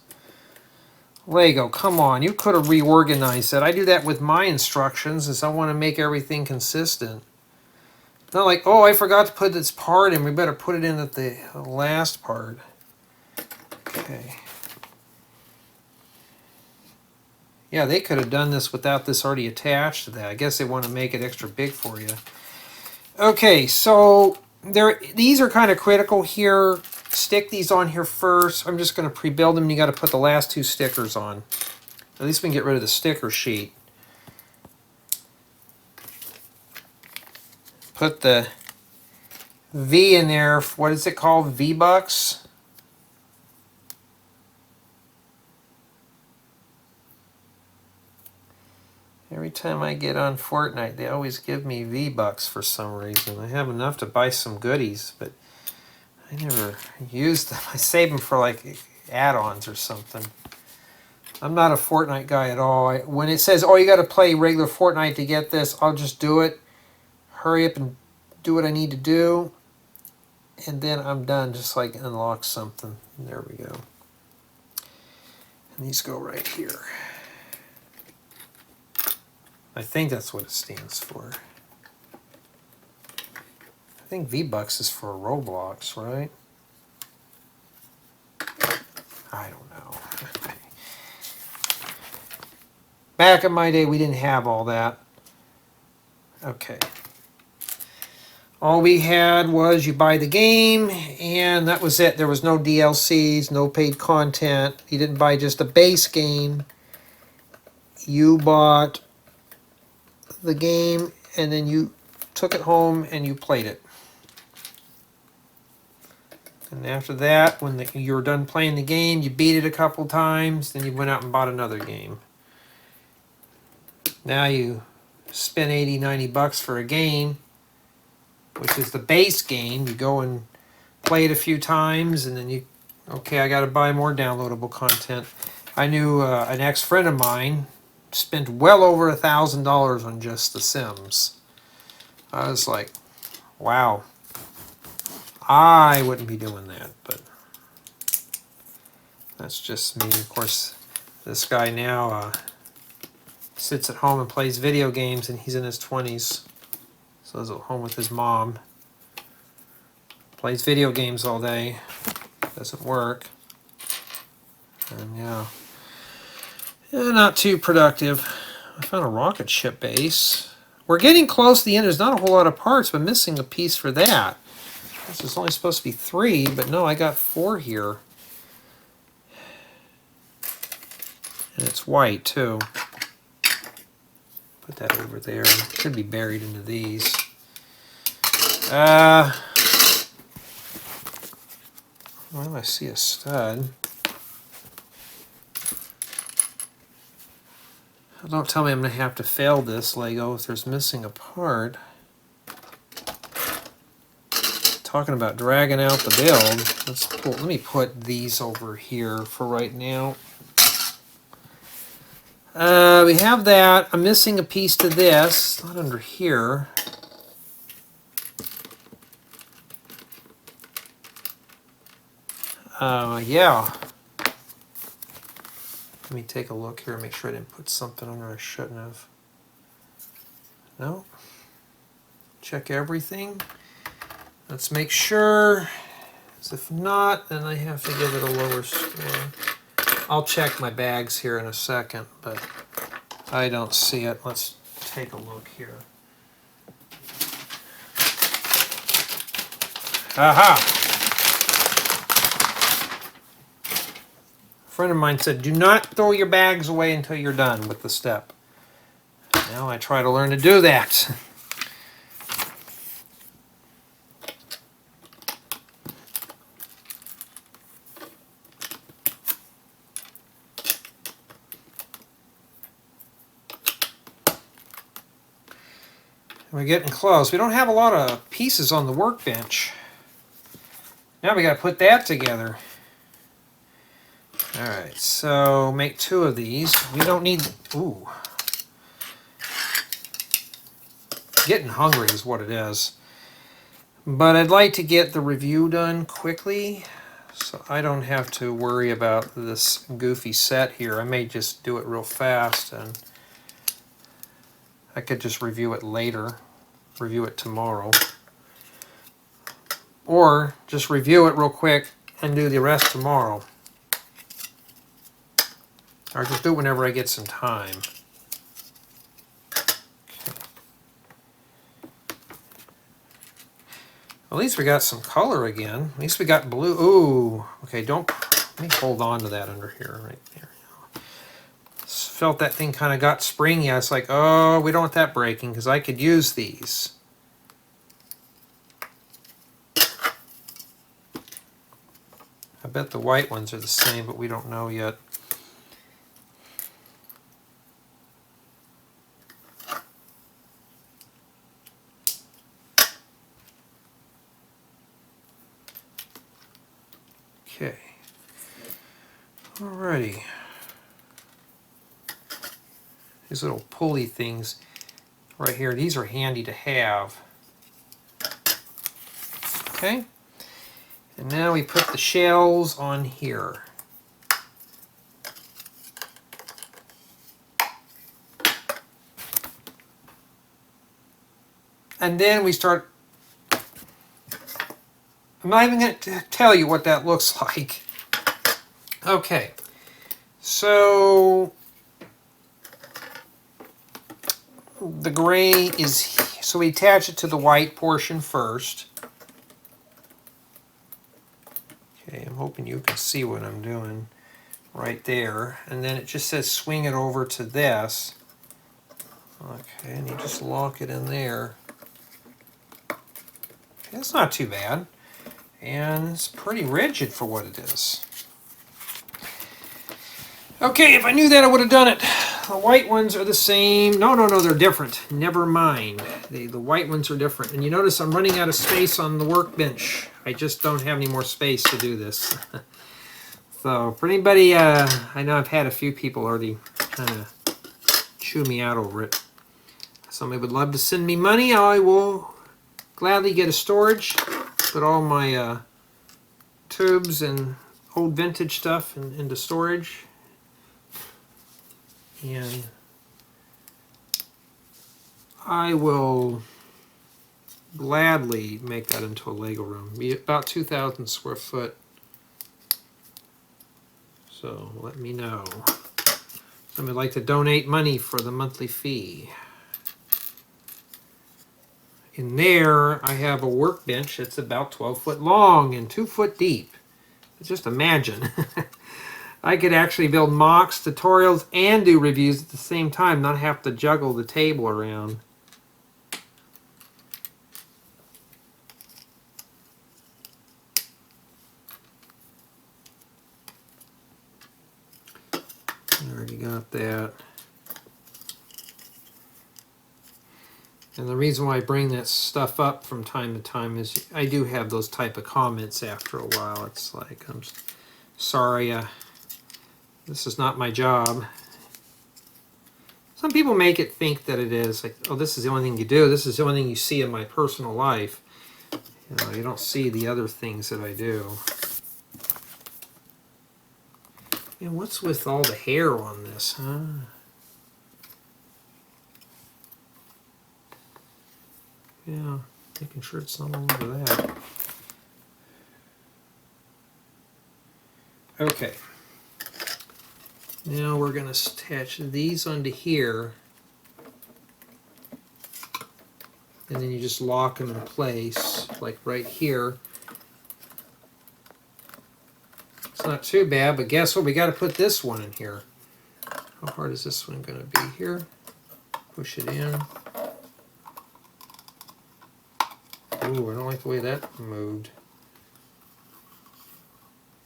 Lego, come on. You could have reorganized it. I do that with my instructions, is I want to make everything consistent. Not like, oh, I forgot to put this part in. We better put it in at the last part. Okay. Yeah, they could have done this without this already attached to that. I guess they want to make it extra big for you. Okay, so... These are kind of critical here. Stick these on here first. I'm just going to pre-build them. You got to put the last two stickers on. At least we can get rid of the sticker sheet. Put the V in there. What is it called? V-Bucks? Every time I get on Fortnite, they always give me V-Bucks for some reason. I have enough to buy some goodies, but I never use them. I save them for like add-ons or something. I'm not a Fortnite guy at all. When it says, oh, you got to play regular Fortnite to get this, I'll just do it. Hurry up and do what I need to do. And then I'm done, just like unlock something. There we go. And these go right here. I think that's what it stands for. I think V-Bucks is for Roblox, right? I don't know. Back in my day, we didn't have all that. Okay. All we had was you buy the game, and that was it. There was no DLCs, no paid content. You didn't buy just a base game. You bought the game, and then you took it home and you played it. And after that, when you were done playing the game, you beat it a couple times, then you went out and bought another game. Now you spend 80, 90 bucks for a game, which is the base game. You go and play it a few times, and then you, okay, I got to buy more downloadable content. I knew an ex-friend of mine spent well over $1,000 on just The Sims. I was like, wow. I wouldn't be doing that, but that's just me. Of course, This guy now sits at home and plays video games, and he's in his 20s. So he's at home with his mom. Plays video games all day. Doesn't work. And yeah, not too productive. I found a rocket ship base. We're getting close to the end. There's not a whole lot of parts, but missing a piece for that. This is only supposed to be 3, but no, I got 4 here. And it's white too. Put that over there. It could be buried into these. Well, I see a stud. Don't tell me I'm going to have to fail this, Lego, if there's missing a part. Talking about dragging out the build. Let me put these over here for right now. We have that. I'm missing a piece to this. Not under here. Yeah. Let me take a look here and make sure I didn't put something under I shouldn't have. No. Check everything. Let's make sure. As if not, then I have to give it a lower score. I'll check my bags here in a second, but I don't see it. Let's take a look here. Aha! A friend of mine said, do not throw your bags away until you're done with the step. Now I try to learn to do that. We're getting close. We don't have a lot of pieces on the workbench. Now we got to put that together. Alright, so make 2 of these. We don't need... Ooh. Getting hungry is what it is. But I'd like to get the review done quickly, so I don't have to worry about this goofy set here. I may just do it real fast, and I could just review it later. Review it tomorrow. Or just review it real quick and do the rest tomorrow. Or just do it whenever I get some time. Okay. At least we got some color again. At least we got blue. Ooh. Okay, let me hold on to that under here, right there. Felt that thing kind of got springy. I was like, oh, we don't want that breaking because I could use these. I bet the white ones are the same, but we don't know yet. Okay. Alrighty. These little pulley things right here, these are handy to have. Okay. And now we put the shells on here. And then we start... I'm not even going to tell you what that looks like. Okay. So... the gray is... So we attach it to the white portion first. Okay, I'm hoping you can see what I'm doing right there. And then it just says swing it over to this. Okay, and you just lock it in there. Okay, that's not too bad. And it's pretty rigid for what it is. Okay, if I knew that I would have done it. The white ones are the same. No, they're different. Never mind. The white ones are different. And you notice I'm running out of space on the workbench. I just don't have any more space to do this. So, for anybody, I know I've had a few people already kind of chew me out over it. Somebody would love to send me money. I will gladly get a storage. Put all my tubes and old vintage stuff into storage. And I will gladly make that into a Lego room. Be about 2,000 square foot. So let me know. Somebody would like to donate money for the monthly fee. In there, I have a workbench that's about 12 foot long and 2 foot deep. Just imagine. I could actually build mocks, tutorials, and do reviews at the same time, not have to juggle the table around. I already got that. And the reason why I bring that stuff up from time to time is I do have those type of comments after a while. It's like, I'm sorry, this is not my job. Some people make it think that it is. Like, oh, this is the only thing you do. This is the only thing you see in my personal life. You know, you don't see the other things that I do. And what's with all the hair on this, huh? Yeah, making sure it's not all over that. Okay. Now we're going to attach these onto here. And then you just lock them in place, like right here. It's not too bad, but guess what? We got to put this one in here. How hard is this one going to be here? Push it in. Ooh, I don't like the way that moved.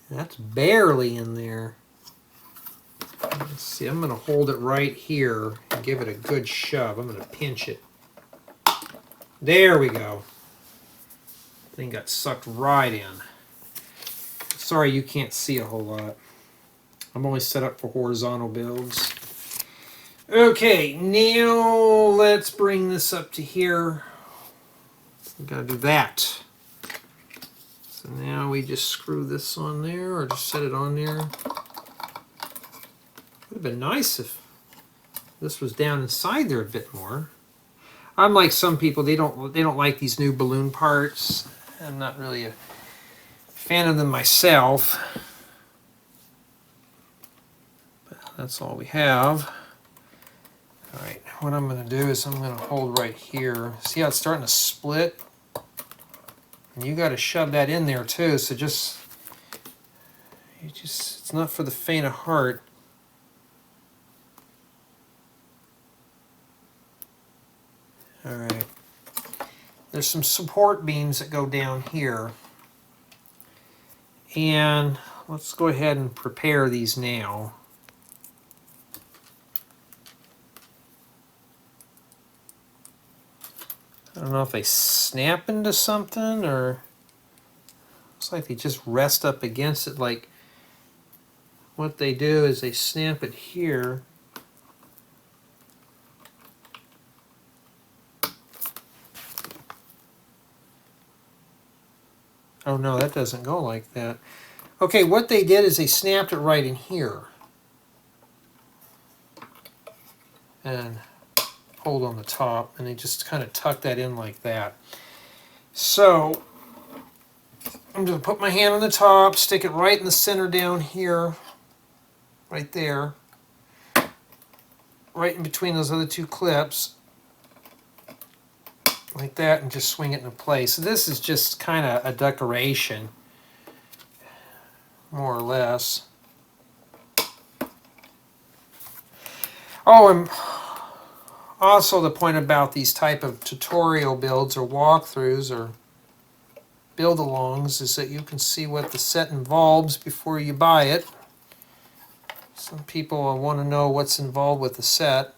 That's barely in there. Let's see, I'm going to hold it right here and give it a good shove. I'm going to pinch it. There we go. Thing got sucked right in. Sorry you can't see a whole lot. I'm only set up for horizontal builds. Okay, now let's bring this up to here. We gotta do that. So now we just screw this on there, or just set it on there. Would have been nice if this was down inside there a bit more. Unlike some people, they don't like these new balloon parts. I'm not really a fan of them myself. But that's all we have. All right, what I'm going to do is I'm going to hold right here. See how it's starting to split? And you got to shove that in there too. So it's not for the faint of heart. All right. There's some support beams that go down here. And let's go ahead and prepare these now. I don't know if they snap into something or looks like they just rest up against it. Like what they do is they snap it here. Oh no, that doesn't go like that. Okay, what they did is they snapped it right in here. And hold on the top, and they just kind of tuck that in like that. So I'm going to put my hand on the top, stick it right in the center down here, right there, right in between those other two clips, like that, and just swing it into place. So this is just kind of a decoration, more or less. Oh, and also the point about these type of tutorial builds or walkthroughs or build-alongs is that you can see what the set involves before you buy it. Some people want to know what's involved with the set.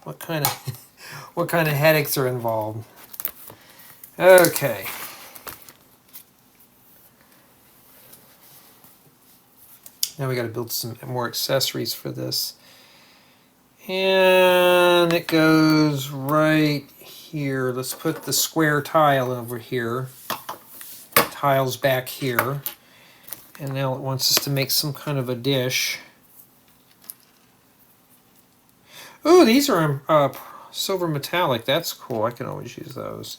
What kind of headaches are involved. Okay. Now we got to build some more accessories for this. And it goes right here. Let's put the square tile over here. Tiles back here. And now it wants us to make some kind of a dish. Ooh, these are silver metallic. That's cool. I can always use those.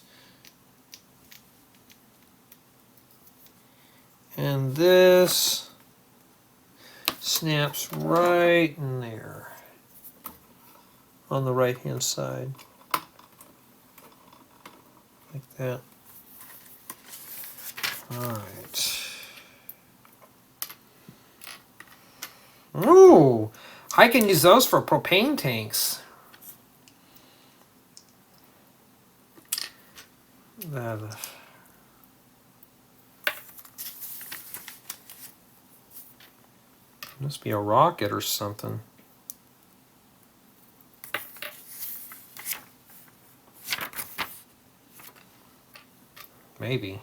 And this snaps right in there on the right hand side. Like that. Alright. Ooh! I can use those for propane tanks. Must be a rocket or something. Maybe.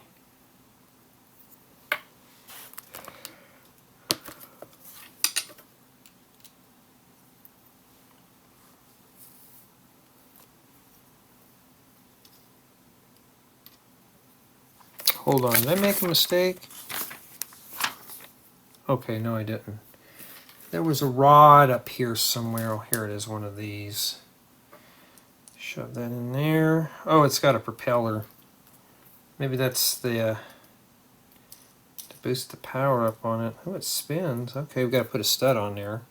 Hold on, did I make a mistake? Okay, no I didn't. There was a rod up here somewhere. Oh, here it is, one of these. Shove that in there. Oh, it's got a propeller. Maybe that's the to boost the power up on it. Oh, it spins. Okay, we've got to put a stud on there.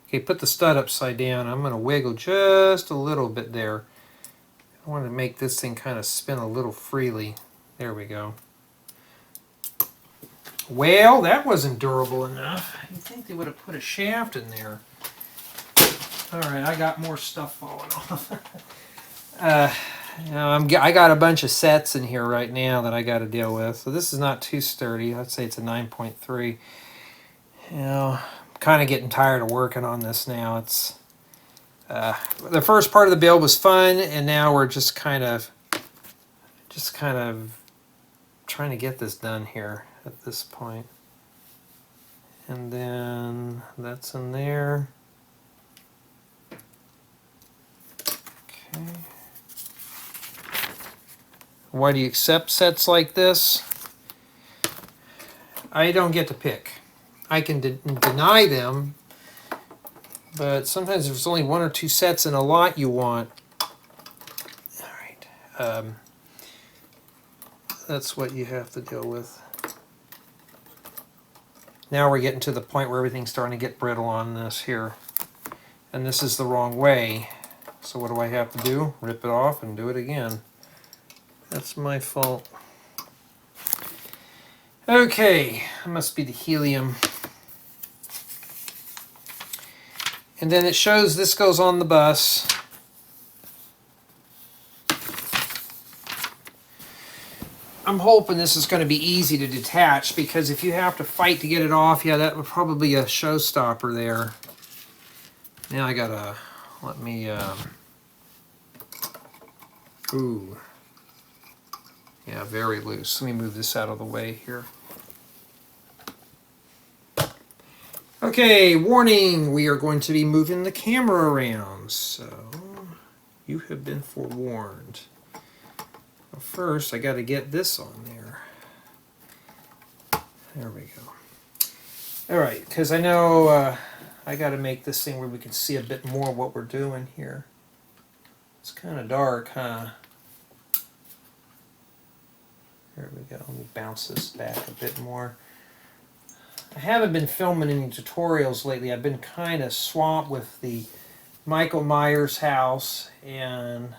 Okay, put the stud upside down. I'm going to wiggle just a little bit there. I want to make this thing kind of spin a little freely. There we go. Well, that wasn't durable enough. You'd think they would have put a shaft in there. Alright, I got more stuff falling off. I got a bunch of sets in here right now that I got to deal with. So this is not too sturdy. I'd say it's a 9.3. You know, I'm kind of getting tired of working on this now. It's the first part of the build was fun, and now we're just kind of trying to get this done here at this point. And then that's in there. Okay. Why do you accept sets like this? I don't get to pick. I can deny them, but sometimes there's only one or two sets in a lot you want. Alright. That's what you have to deal with. Now we're getting to the point where everything's starting to get brittle on this here. And this is the wrong way. So what do I have to do? Rip it off and do it again. That's my fault. Okay, it must be the helium. And then it shows this goes on the bus. I'm hoping this is going to be easy to detach, because if you have to fight to get it off, yeah, that would probably be a showstopper there. Now I gotta, let me, ooh. Yeah, very loose. Let me move this out of the way here. Okay, warning, we are going to be moving the camera around, so you have been forewarned. Well, first, I got to get this on there. There we go. Alright, because I know I got to make this thing where we can see a bit more what we're doing here. It's kind of dark, huh? There we go. Let me bounce this back a bit more. I haven't been filming any tutorials lately. I've been kind of swamped with the Michael Myers house and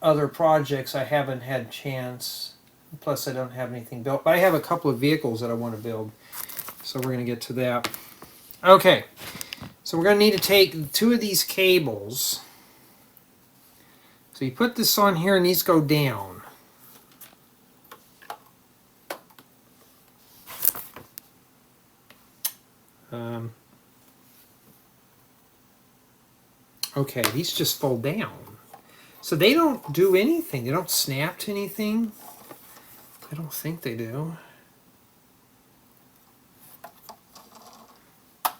other projects I haven't had a chance. Plus I don't have anything built. But I have a couple of vehicles that I want to build. So we're going to get to that. Okay. So we're going to need to take two of these cables. So you put this on here and these go down. Okay, these just fold down. So they don't do anything. They don't snap to anything. I don't think they do.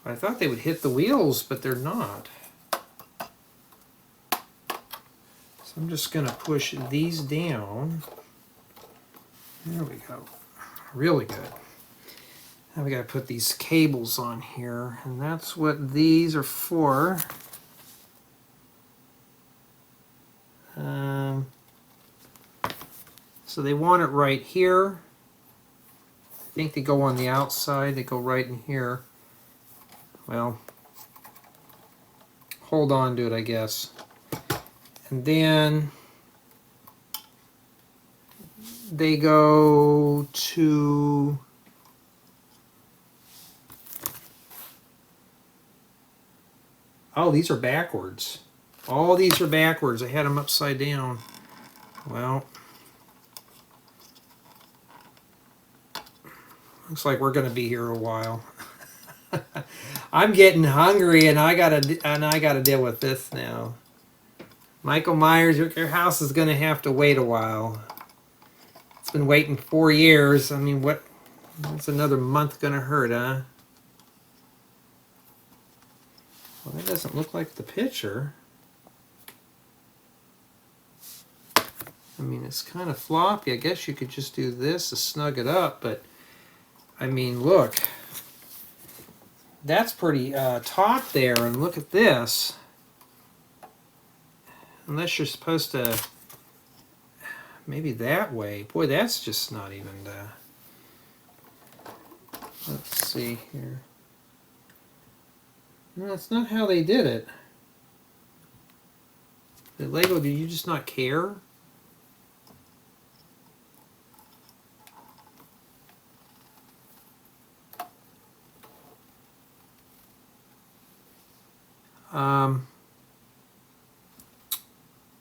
I thought they would hit the wheels, but they're not. So I'm just going to push these down. There we go. Really good. Now we got to put these cables on here, and that's what these are for. So they want it right here. I think they go on the outside. They go right in here. Well, hold on to it, I guess. And then they go to oh, these are backwards. All these are backwards. I had them upside down. Well, looks like we're going to be here a while. I'm getting hungry, and I gotta deal with this now. Michael Myers, your house is going to have to wait a while. It's been waiting 4 years. I mean, what's another month going to hurt, huh? Well, that doesn't look like the picture. I mean, it's kind of floppy. I guess you could just do this to snug it up, but I mean, look. That's pretty taut there, and look at this. Unless you're supposed to, maybe that way. Boy, that's just not even, let's see here. No, that's not how they did it. The LEGO, do you just not care?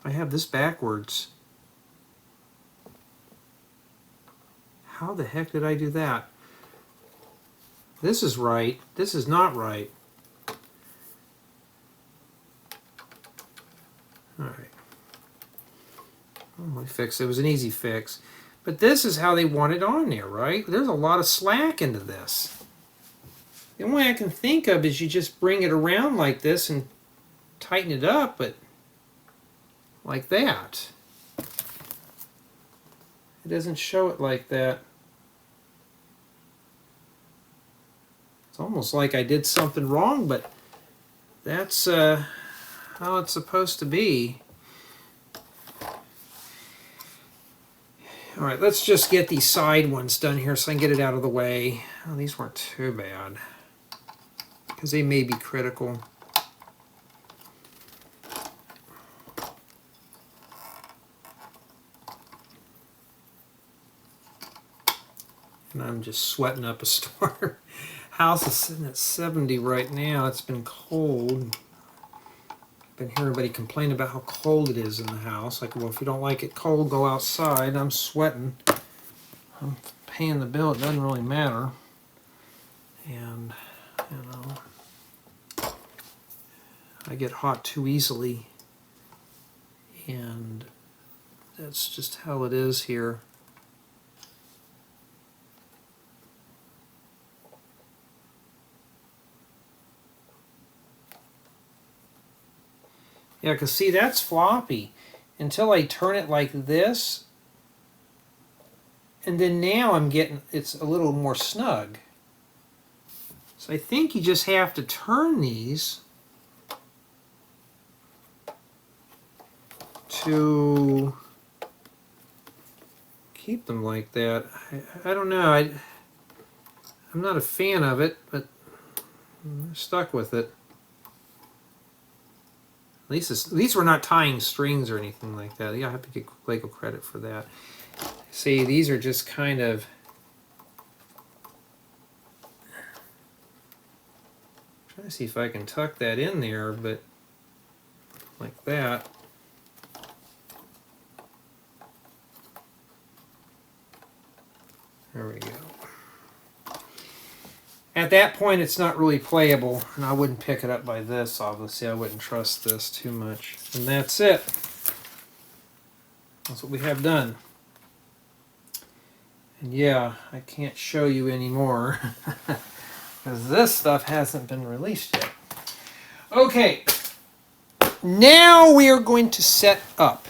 I have this backwards. How the heck did I do that? This is right. This is not right. Alright. Oh, I fixed it. It was an easy fix. But this is how they want it on there, right? There's a lot of slack into this. The only way I can think of is you just bring it around like this and tighten it up, but like that. It doesn't show it like that. It's almost like I did something wrong, but that's how it's supposed to be. Alright, let's just get these side ones done here so I can get it out of the way. Oh, these weren't too bad, because they may be critical. And I'm just sweating up a storm. House is sitting at 70 right now. It's been cold. I've been hearing everybody complain about how cold it is in the house. Like, well, if you don't like it cold, go outside. I'm sweating. I'm paying the bill. It doesn't really matter. And, you know, I get hot too easily. And that's just how it is here. Yeah, because see, that's floppy. Until I turn it like this, and then now I'm getting, it's a little more snug. So I think you just have to turn these to keep them like that. I don't know. I'm not a fan of it, but I'm stuck with it. At least we're not tying strings or anything like that. Yeah, I have to get LEGO credit for that. See, these are just kind of... I'm trying to see if I can tuck that in there, but like that. There we go. At that point, it's not really playable, and I wouldn't pick it up by this, obviously. I wouldn't trust this too much. And that's it. That's what we have done. And yeah, I can't show you anymore, because this stuff hasn't been released yet. Okay, now we are going to set up.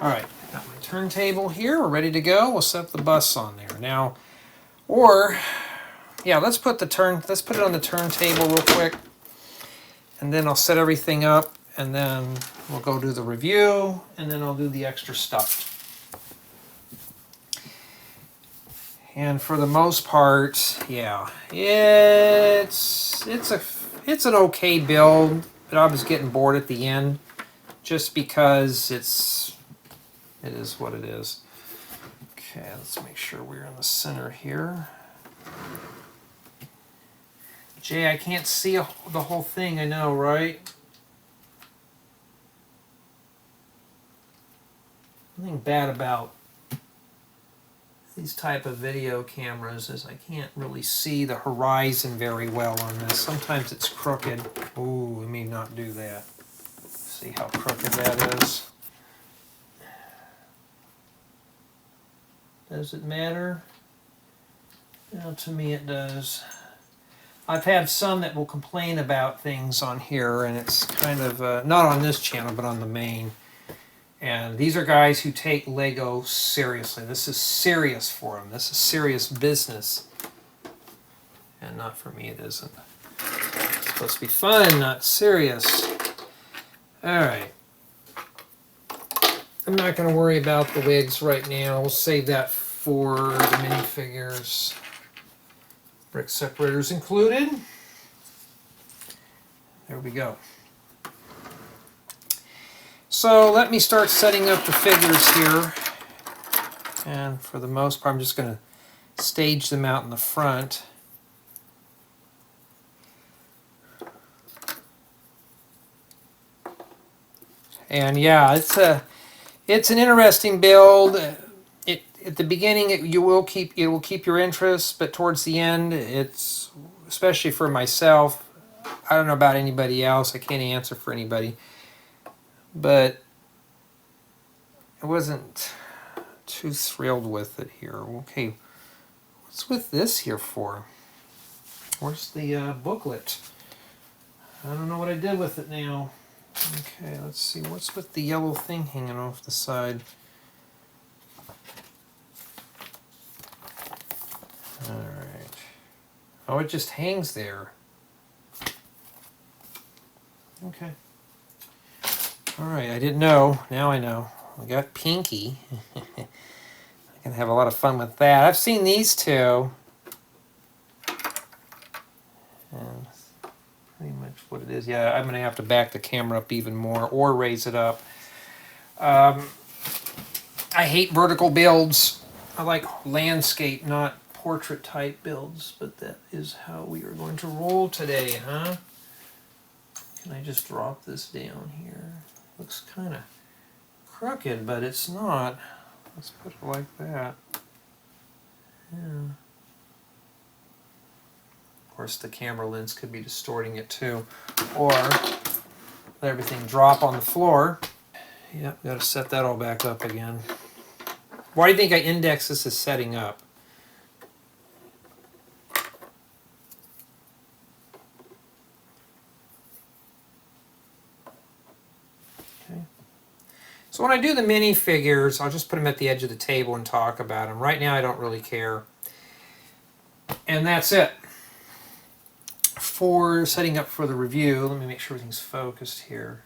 All right, got my turntable here. We're ready to go. We'll set the bus on there now, or yeah, let's put it on the turntable real quick, and then I'll set everything up, and then we'll go do the review, and then I'll do the extra stuff. And for the most part, yeah, it's an okay build, but I was getting bored at the end, just because it is what it is. Okay, let's make sure we're in the center here. Jay, I can't see the whole thing, I know, right? Nothing bad about these type of video cameras is I can't really see the horizon very well on this. Sometimes it's crooked. Ooh, we may not do that. See how crooked that is. Does it matter? No, to me it does. I've had some that will complain about things on here, and it's kind of, not on this channel, but on the main. And these are guys who take LEGO seriously. This is serious for them. This is serious business. And not for me, it isn't. It's supposed to be fun, not serious. Alright. I'm not going to worry about the wigs right now. We'll save that for the minifigures. Brick separators included. There we go. So let me start setting up the figures here. And for the most part, I'm just going to stage them out in the front. And yeah, it's an interesting build. At the beginning, it will keep your interest, but towards the end, it's, especially for myself, I don't know about anybody else. I can't answer for anybody, but I wasn't too thrilled with it here. Okay, what's with this here for? Where's the booklet? I don't know what I did with it now. Okay, let's see. What's with the yellow thing hanging off the side? Alright. Oh, it just hangs there. Okay. Alright, I didn't know. Now I know. We got Pinky. I can have a lot of fun with that. I've seen these two. And pretty much what it is. Yeah, I'm going to have to back the camera up even more or raise it up. I hate vertical builds. I like landscape, not portrait type builds, but that is how we are going to roll today, huh? Can I just drop this down here? Looks kind of crooked, but it's not. Let's put it like that. Yeah. Of course, the camera lens could be distorting it too. Or let everything drop on the floor. Yep, got to set that all back up again. Why do you think I index this as setting up? Okay. So when I do the minifigures, I'll just put them at the edge of the table and talk about them. Right now, I don't really care. And that's it. For setting up for the review, let me make sure everything's focused here.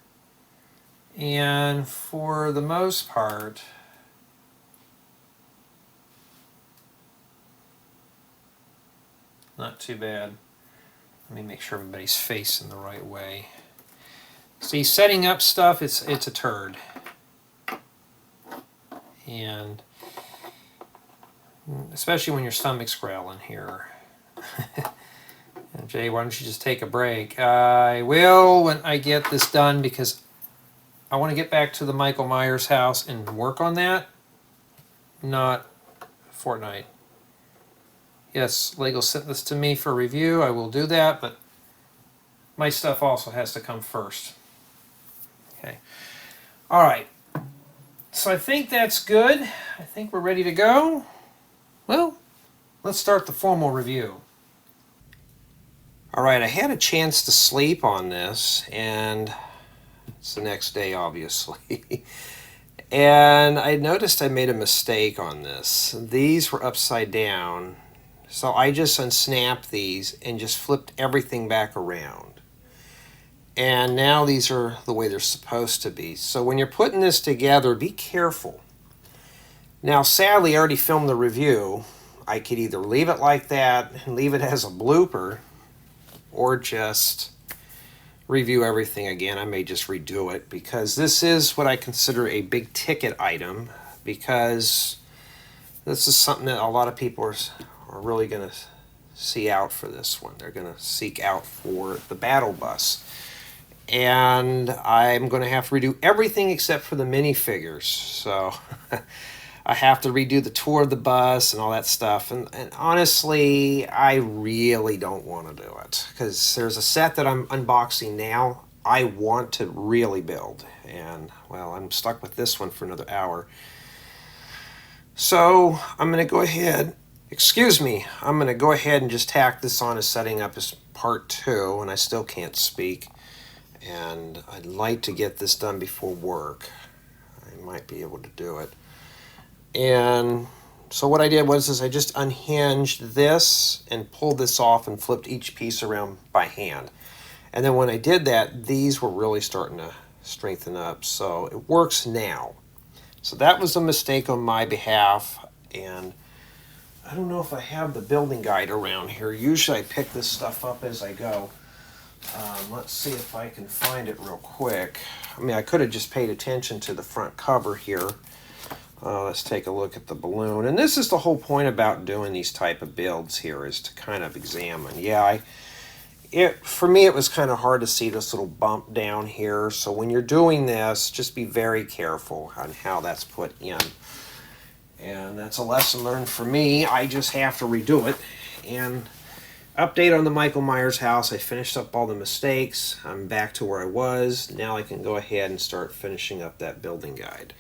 And for the most part, not too bad. Let me make sure everybody's facing the right way. See, setting up stuff, it's a turd. And especially when your stomach's growling here. And Jay, why don't you just take a break? I will when I get this done, because I want to get back to the Michael Myers house and work on that, not Fortnite. Yes, LEGO sent this to me for review. I will do that, but my stuff also has to come first. Okay. All right. So I think that's good. I think we're ready to go. Well, let's start the formal review. All right, I had a chance to sleep on this, and it's the next day, obviously. And I noticed I made a mistake on this. These were upside down, so I just unsnapped these and just flipped everything back around. And now these are the way they're supposed to be. So when you're putting this together, be careful. Now, sadly, I already filmed the review. I could either leave it like that and leave it as a blooper, or just review everything again. I may just redo it, because this is what I consider a big ticket item, because this is something that a lot of people are really going to see out for this one. They're going to seek out for the battle bus. And I'm going to have to redo everything except for the minifigures. So I have to redo the tour of the bus and all that stuff. And honestly, I really don't want to do it, because there's a set that I'm unboxing now I want to really build. And, well, I'm stuck with this one for another hour. So I'm going to go ahead, I'm going to go ahead and just tack this on as setting up as part 2, and I still can't speak. And I'd like to get this done before work. I might be able to do it. And so what I did was I just unhinged this and pulled this off and flipped each piece around by hand. And then when I did that, these were really starting to strengthen up. So it works now. So that was a mistake on my behalf. And I don't know if I have the building guide around here. Usually I pick this stuff up as I go. Let's see if I can find it real quick. I mean, I could have just paid attention to the front cover here. Let's take a look at the balloon. And this is the whole point about doing these type of builds here, is to kind of examine. Yeah, for me it was kind of hard to see this little bump down here. So when you're doing this, just be very careful on how that's put in. And that's a lesson learned for me. I just have to redo it. And update on the Michael Myers house. I finished up all the mistakes. I'm back to where I was. Now I can go ahead and start finishing up that building guide.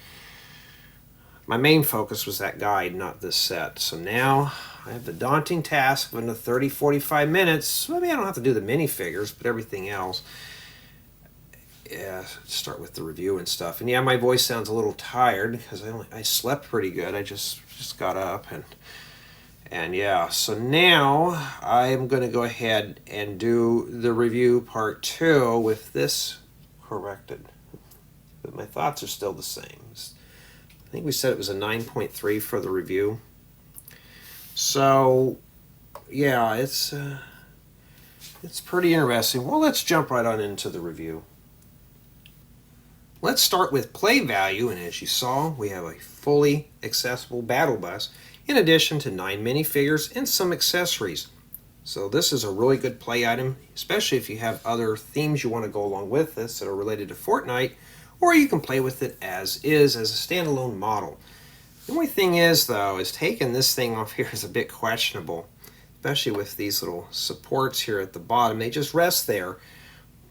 My main focus was that guide, not this set. So now I have the daunting task of in the 30-45 minutes. Maybe I don't have to do the minifigures, but everything else. Yeah, start with the review and stuff. And yeah, my voice sounds a little tired because I slept pretty good. I just got up and yeah. So now I'm going to go ahead and do the review part 2 with this corrected. But my thoughts are still the same. I think we said it was a 9.3 for the review. So yeah, it's pretty interesting. Well, let's jump right on into the review. Let's start with play value, and as you saw, we have a fully accessible battle bus in addition to 9 minifigures and some accessories. So this is a really good play item, especially if you have other themes you want to go along with this that are related to Fortnite, or you can play with it as is, as a standalone model. The only thing is, though, is taking this thing off here is a bit questionable, especially with these little supports here at the bottom. They just rest there,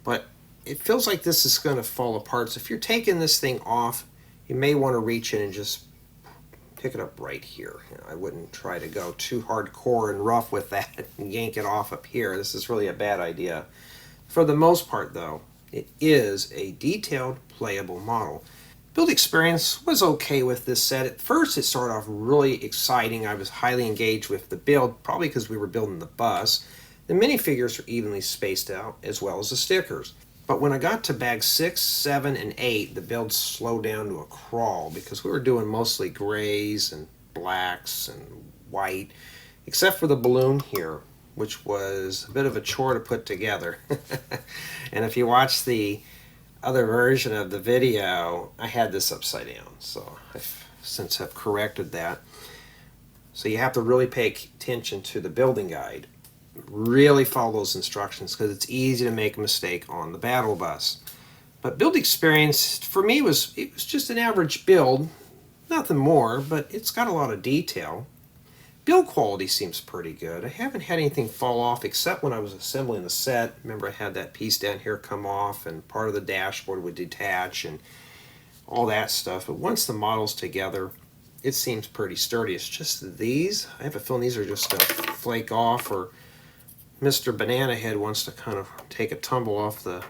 but it feels like this is going to fall apart. So if you're taking this thing off, you may want to reach in and just pick it up right here. I wouldn't try to go too hardcore and rough with that and yank it off up here. This is really a bad idea. For the most part, though, it is a detailed, playable model. Build experience was okay with this set. At first, it started off really exciting. I was highly engaged with the build, probably because we were building the bus. The minifigures are evenly spaced out, as well as the stickers. But when I got to bags 6, 7, and 8, the build slowed down to a crawl, because we were doing mostly grays and blacks and white, except for the balloon here, which was a bit of a chore to put together. And if you watch the other version of the video, I had this upside down, so I've since have corrected that. So you have to really pay attention to the building guide. Really follow those instructions, because it's easy to make a mistake on the battle bus. But build experience for me was just an average build, nothing more, but it's got a lot of detail. Build quality seems pretty good. I haven't had anything fall off except when I was assembling the set. Remember, I had that piece down here come off and part of the dashboard would detach and all that stuff. But once the model's together, it seems pretty sturdy. It's just these, I have a feeling these are just going to flake off, or Mr. Banana Head wants to kind of take a tumble off the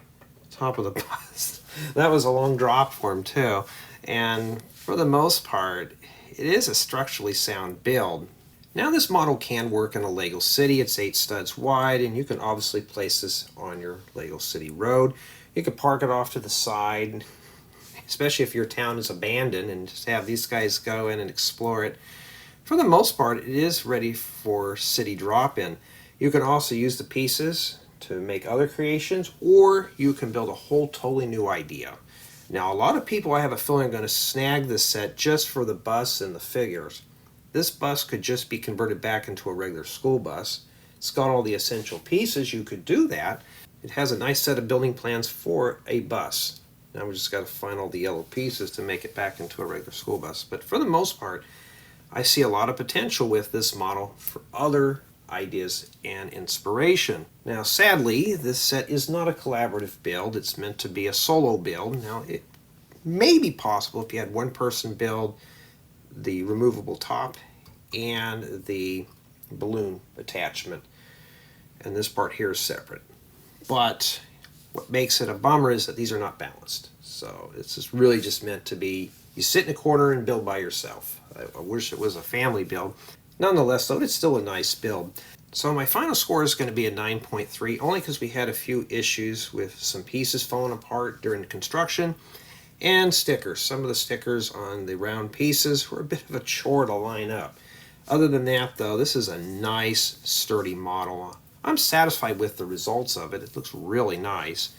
top of the bus. That was a long drop for him too. And for the most part, it is a structurally sound build. Now this model can work in a Lego city. It's 8 studs wide, and you can obviously place this on your Lego city road. You could park it off to the side, especially if your town is abandoned, and just have these guys go in and explore it. For the most part, it is ready for city drop-in. You can also use the pieces to make other creations, or you can build a whole totally new idea. Now, a lot of people, I have a feeling, are going to snag this set just for the bus and the figures. This bus could just be converted back into a regular school bus. It's got all the essential pieces. You could do that. It has a nice set of building plans for a bus. Now we just got to find all the yellow pieces to make it back into a regular school bus. But for the most part, I see a lot of potential with this model for other ideas and inspiration. Now sadly, this set is not a collaborative build. It's meant to be a solo build. Now it may be possible if you had one person build the removable top and the balloon attachment, and this part here is separate. But what makes it a bummer is that these are not balanced. So it's just really just meant to be, you sit in a corner and build by yourself. I wish it was a family build. Nonetheless, though, it's still a nice build. So my final score is going to be a 9.3, only because we had a few issues with some pieces falling apart during construction, and stickers. Some of the stickers on the round pieces were a bit of a chore to line up. Other than that, though, this is a nice, sturdy model. I'm satisfied with the results of it. It looks really nice.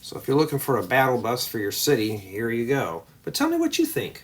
So if you're looking for a battle bus for your city, here you go. But tell me what you think.